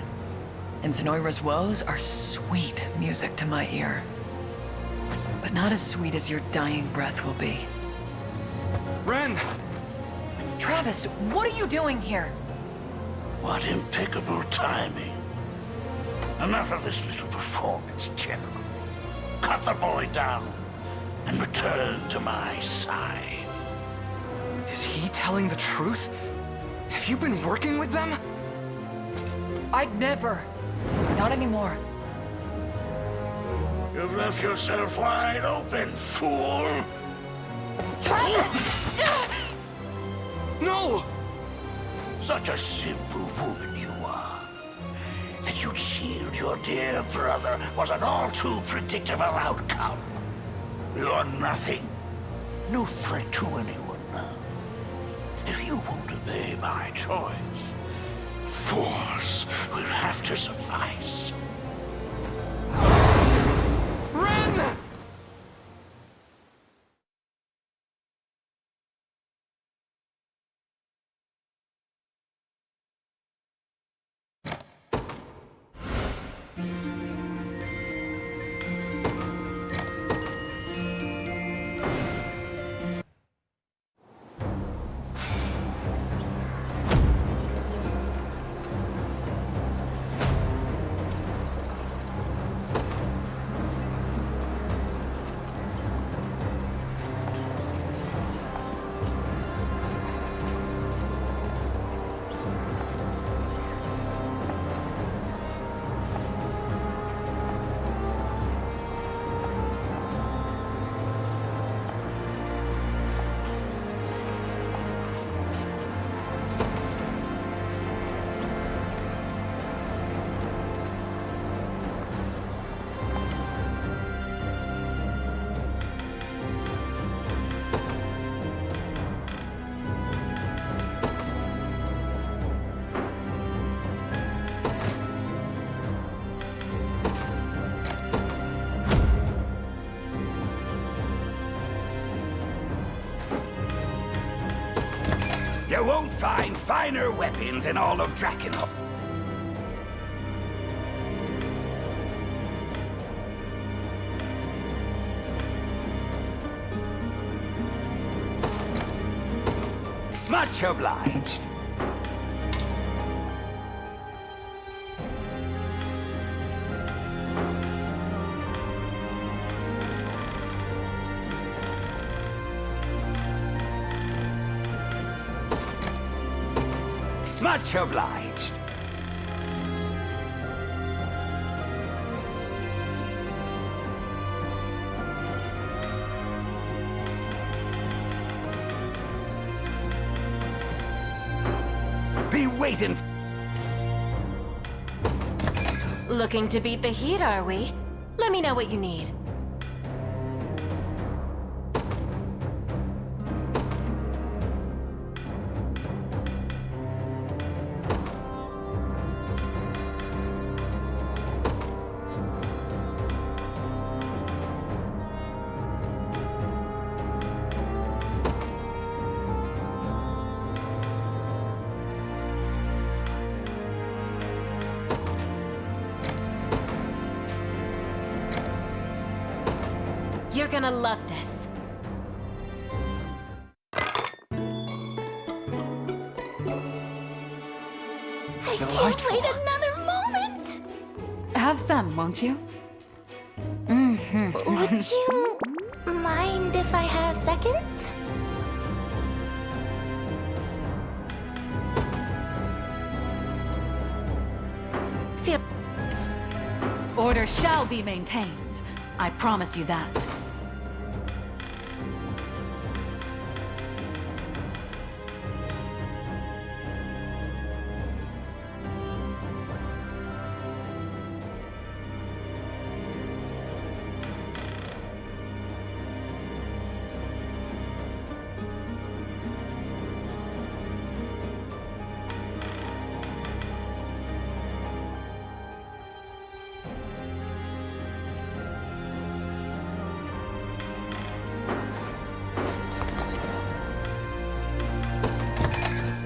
And Zenoira's woes are sweet music to my ear. But not as sweet as your dying breath will be. Ren! Travis, what are you doing here? What impeccable timing. Enough of this little performance, General. Cut the boy down and return to my side. Is he telling the truth? Have you been working with them? I'd never. Not anymore. You've left yourself wide open, fool! Travis! No! Such a simple woman you are. That you'd shield your dear brother was an all too predictable outcome. You're nothing. No threat to anyone now. If you won't obey my choice, force will have to suffice. Ren! You won't find finer weapons in all of Drakenholt. Much obliged. Much obliged. Be waiting. Looking to beat the heat, are we? Let me know what you need. You're gonna love this. I can't wait another moment! Have some, won't you? Would you mind if I have seconds? Feel. Order shall be maintained. I promise you that.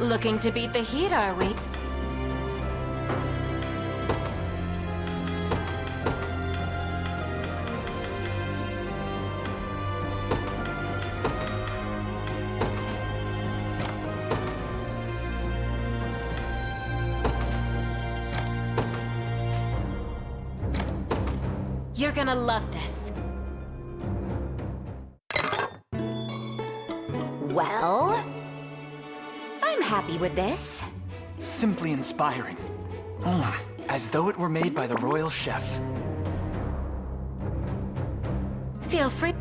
Looking to beat the heat, are we? You're gonna love this. Well, I'm happy with this. Simply inspiring. As though it were made by the royal chef. Feel free.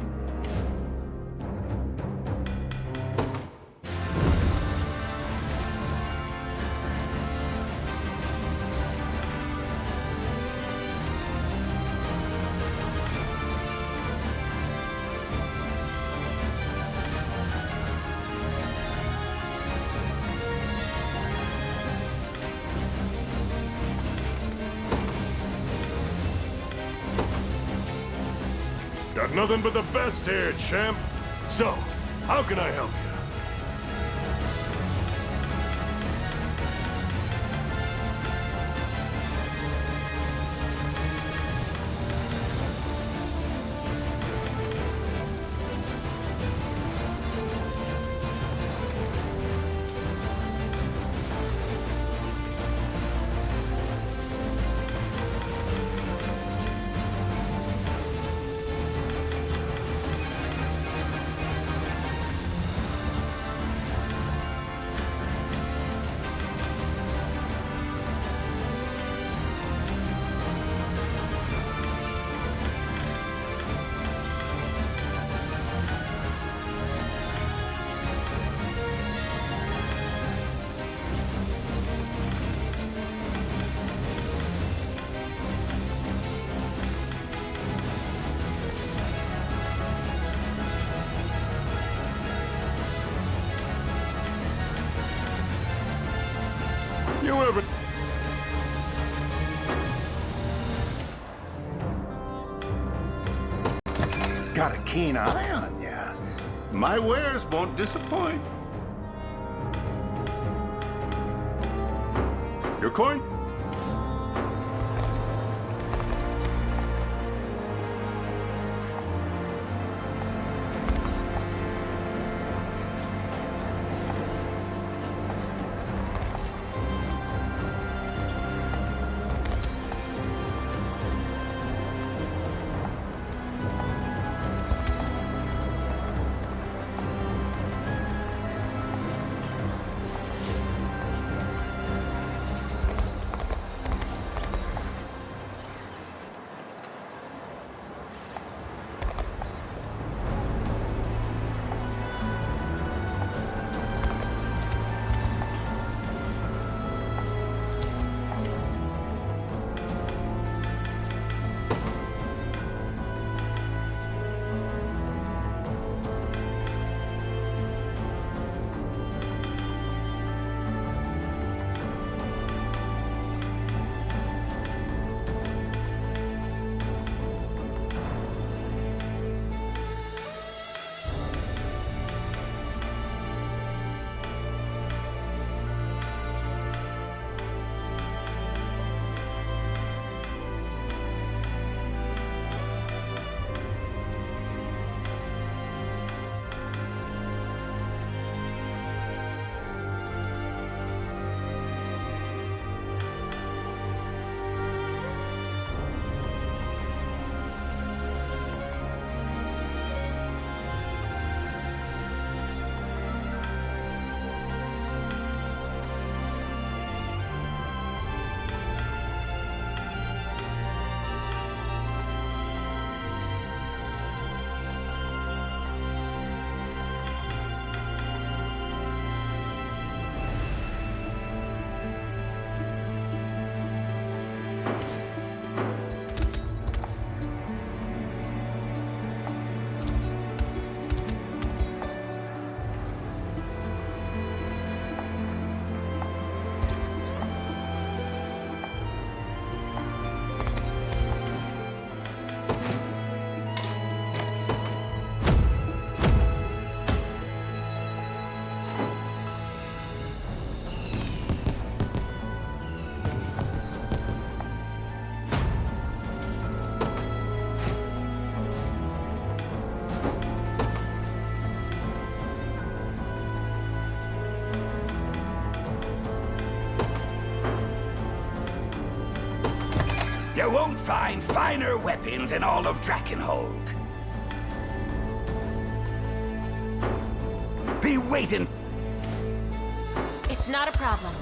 Got nothing but the best here, champ. So, how can I help you? You ever... Got a keen eye on ya. My wares won't disappoint. Your coin? You won't find finer weapons in all of Drakenhold. Be waiting. It's not a problem.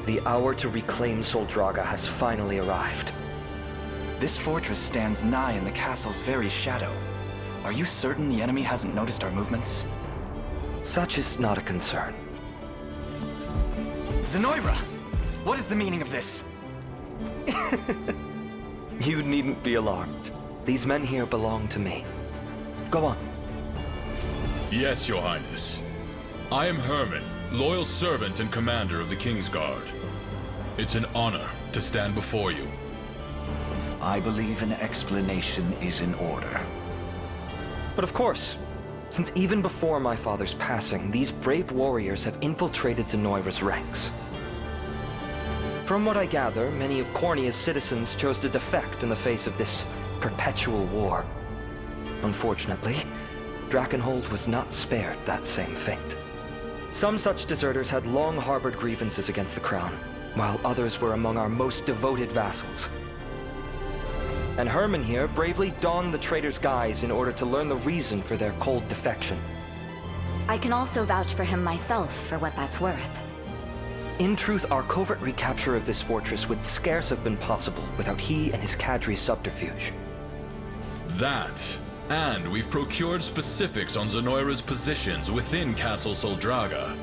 The hour to reclaim Soldraga has finally arrived. This fortress stands nigh in the castle's very shadow. Are you certain the enemy hasn't noticed our movements? Such is not a concern. Zenoira! What is the meaning of this? You needn't be alarmed. These men here belong to me. Go on. Yes, Your Highness. I am Herman, loyal servant and commander of the Kingsguard. It's an honor to stand before you. I believe an explanation is in order. But of course, since even before my father's passing, these brave warriors have infiltrated Zenoira's ranks. From what I gather, many of Cornea's citizens chose to defect in the face of this perpetual war. Unfortunately, Drakenhold was not spared that same fate. Some such deserters had long harbored grievances against the crown, while others were among our most devoted vassals. And Herman here bravely donned the traitor's guise in order to learn the reason for their cold defection. I can also vouch for him myself, for what that's worth. In truth, our covert recapture of this fortress would scarce have been possible without he and his cadre's subterfuge. That, and we've procured specifics on Zenoira's positions within Castle Soldraga.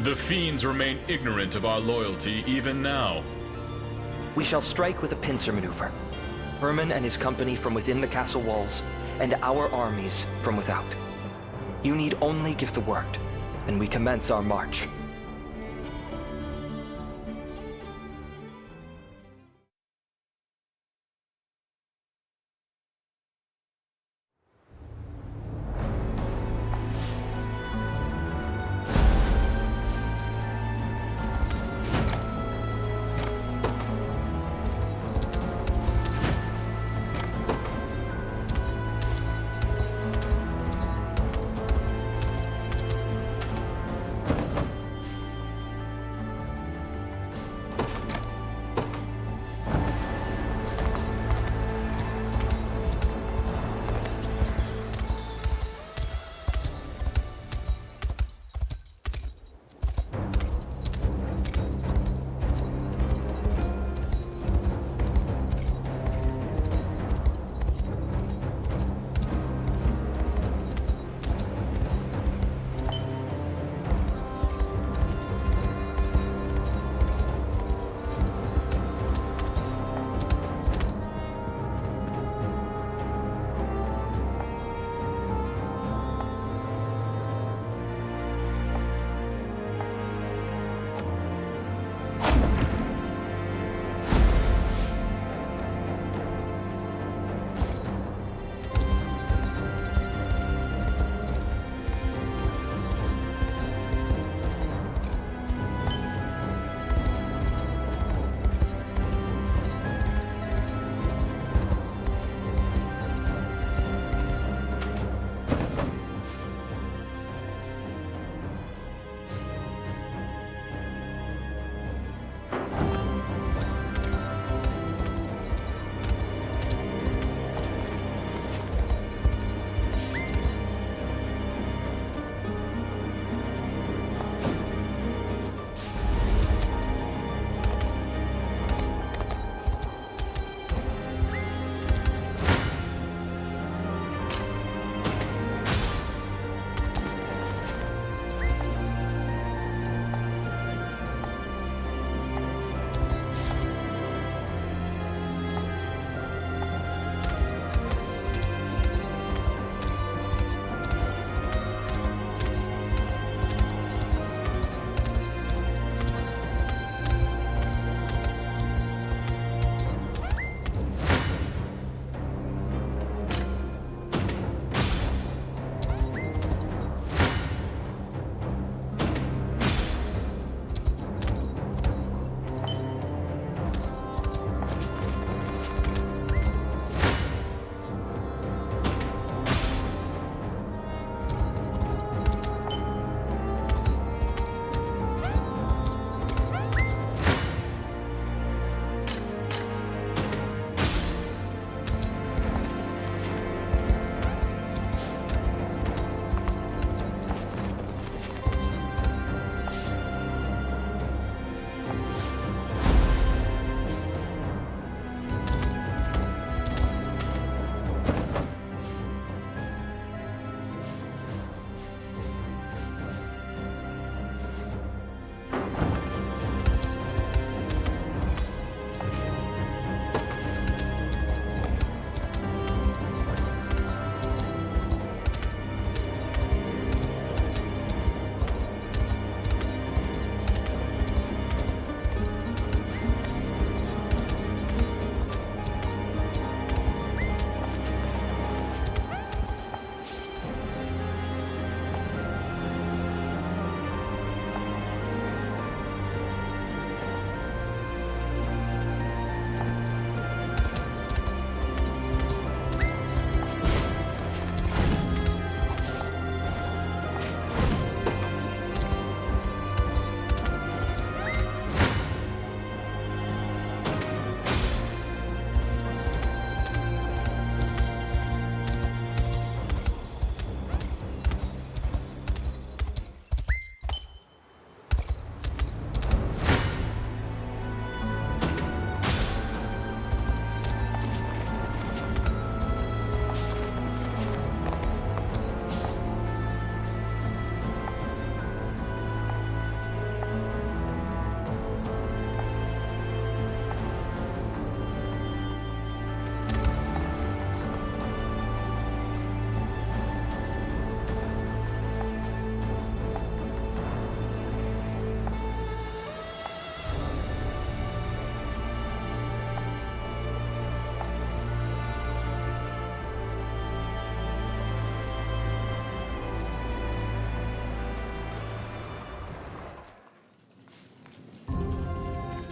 The fiends remain ignorant of our loyalty even now. We shall strike with a pincer maneuver. Herman and his company from within the castle walls, and our armies from without. You need only give the word, and we commence our march.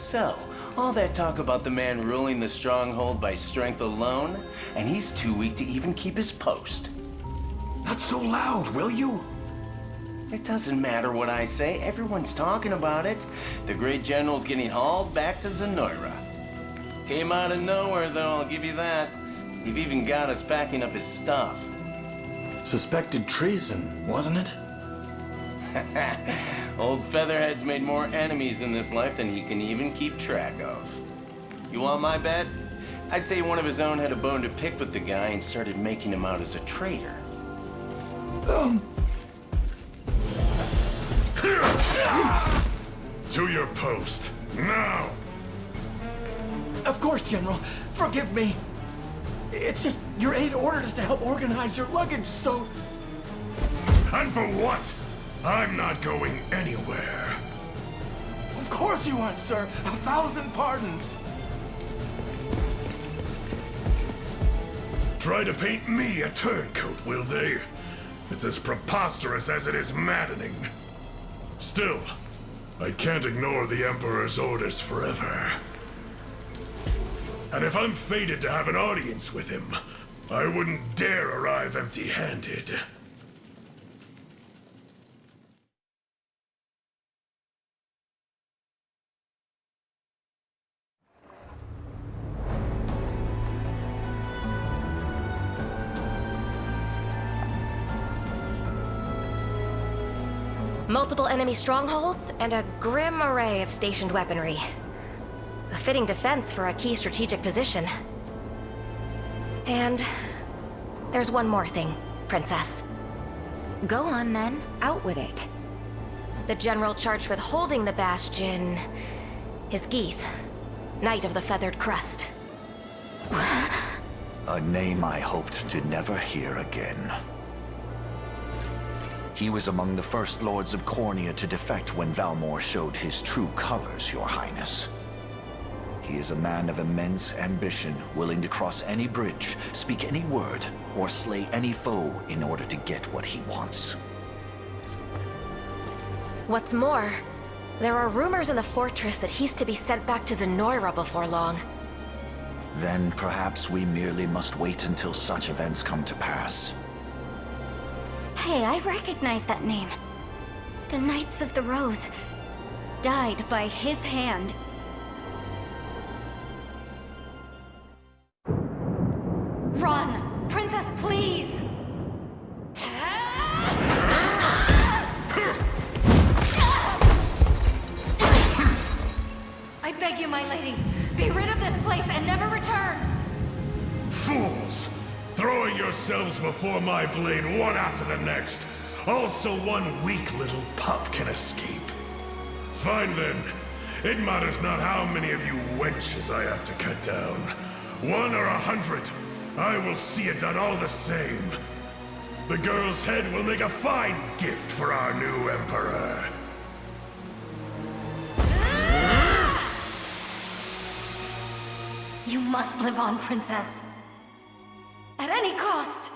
So, all that talk about the man ruling the stronghold by strength alone, and he's too weak to even keep his post. Not so loud, will you? It doesn't matter what I say, everyone's talking about it. The great general's getting hauled back to Zenoira. Came out of nowhere, though, I'll give you that. You've even got us packing up his stuff. Suspected treason, wasn't it? Old Featherhead's made more enemies in this life than he can even keep track of. You want my bet? I'd say one of his own had a bone to pick with the guy and started making him out as a traitor. To your post, now! Of course, General. Forgive me. It's just your aide ordered us to help organize your luggage, so... And for what? I'm not going anywhere. Of course you aren't, sir. 1,000 pardons. Try to paint me a turncoat, will they? It's as preposterous as it is maddening. Still, I can't ignore the Emperor's orders forever. And if I'm fated to have an audience with him, I wouldn't dare arrive empty-handed. Multiple enemy strongholds, and a grim array of stationed weaponry. A fitting defense for a key strategic position. And there's one more thing, Princess. Go on then, out with it. The general charged with holding the bastion is Geith, Knight of the Feathered Crest. A name I hoped to never hear again. He was among the first lords of Cornea to defect when Valmor showed his true colors, Your Highness. He is a man of immense ambition, willing to cross any bridge, speak any word, or slay any foe in order to get what he wants. What's more, there are rumors in the fortress that he's to be sent back to Zenoira before long. Then perhaps we merely must wait until such events come to pass. Hey, I recognize that name. The Knights of the Rose died by his hand. Run! Princess, please! I beg you, my lady, be rid of this place and never return! Fools! Throwing yourselves before my blade one after the next. Also one weak little pup can escape. Fine then. It matters not how many of you wenches I have to cut down. 1 or 100. I will see it done all the same. The girl's head will make a fine gift for our new Emperor. You must live on, Princess. At any cost!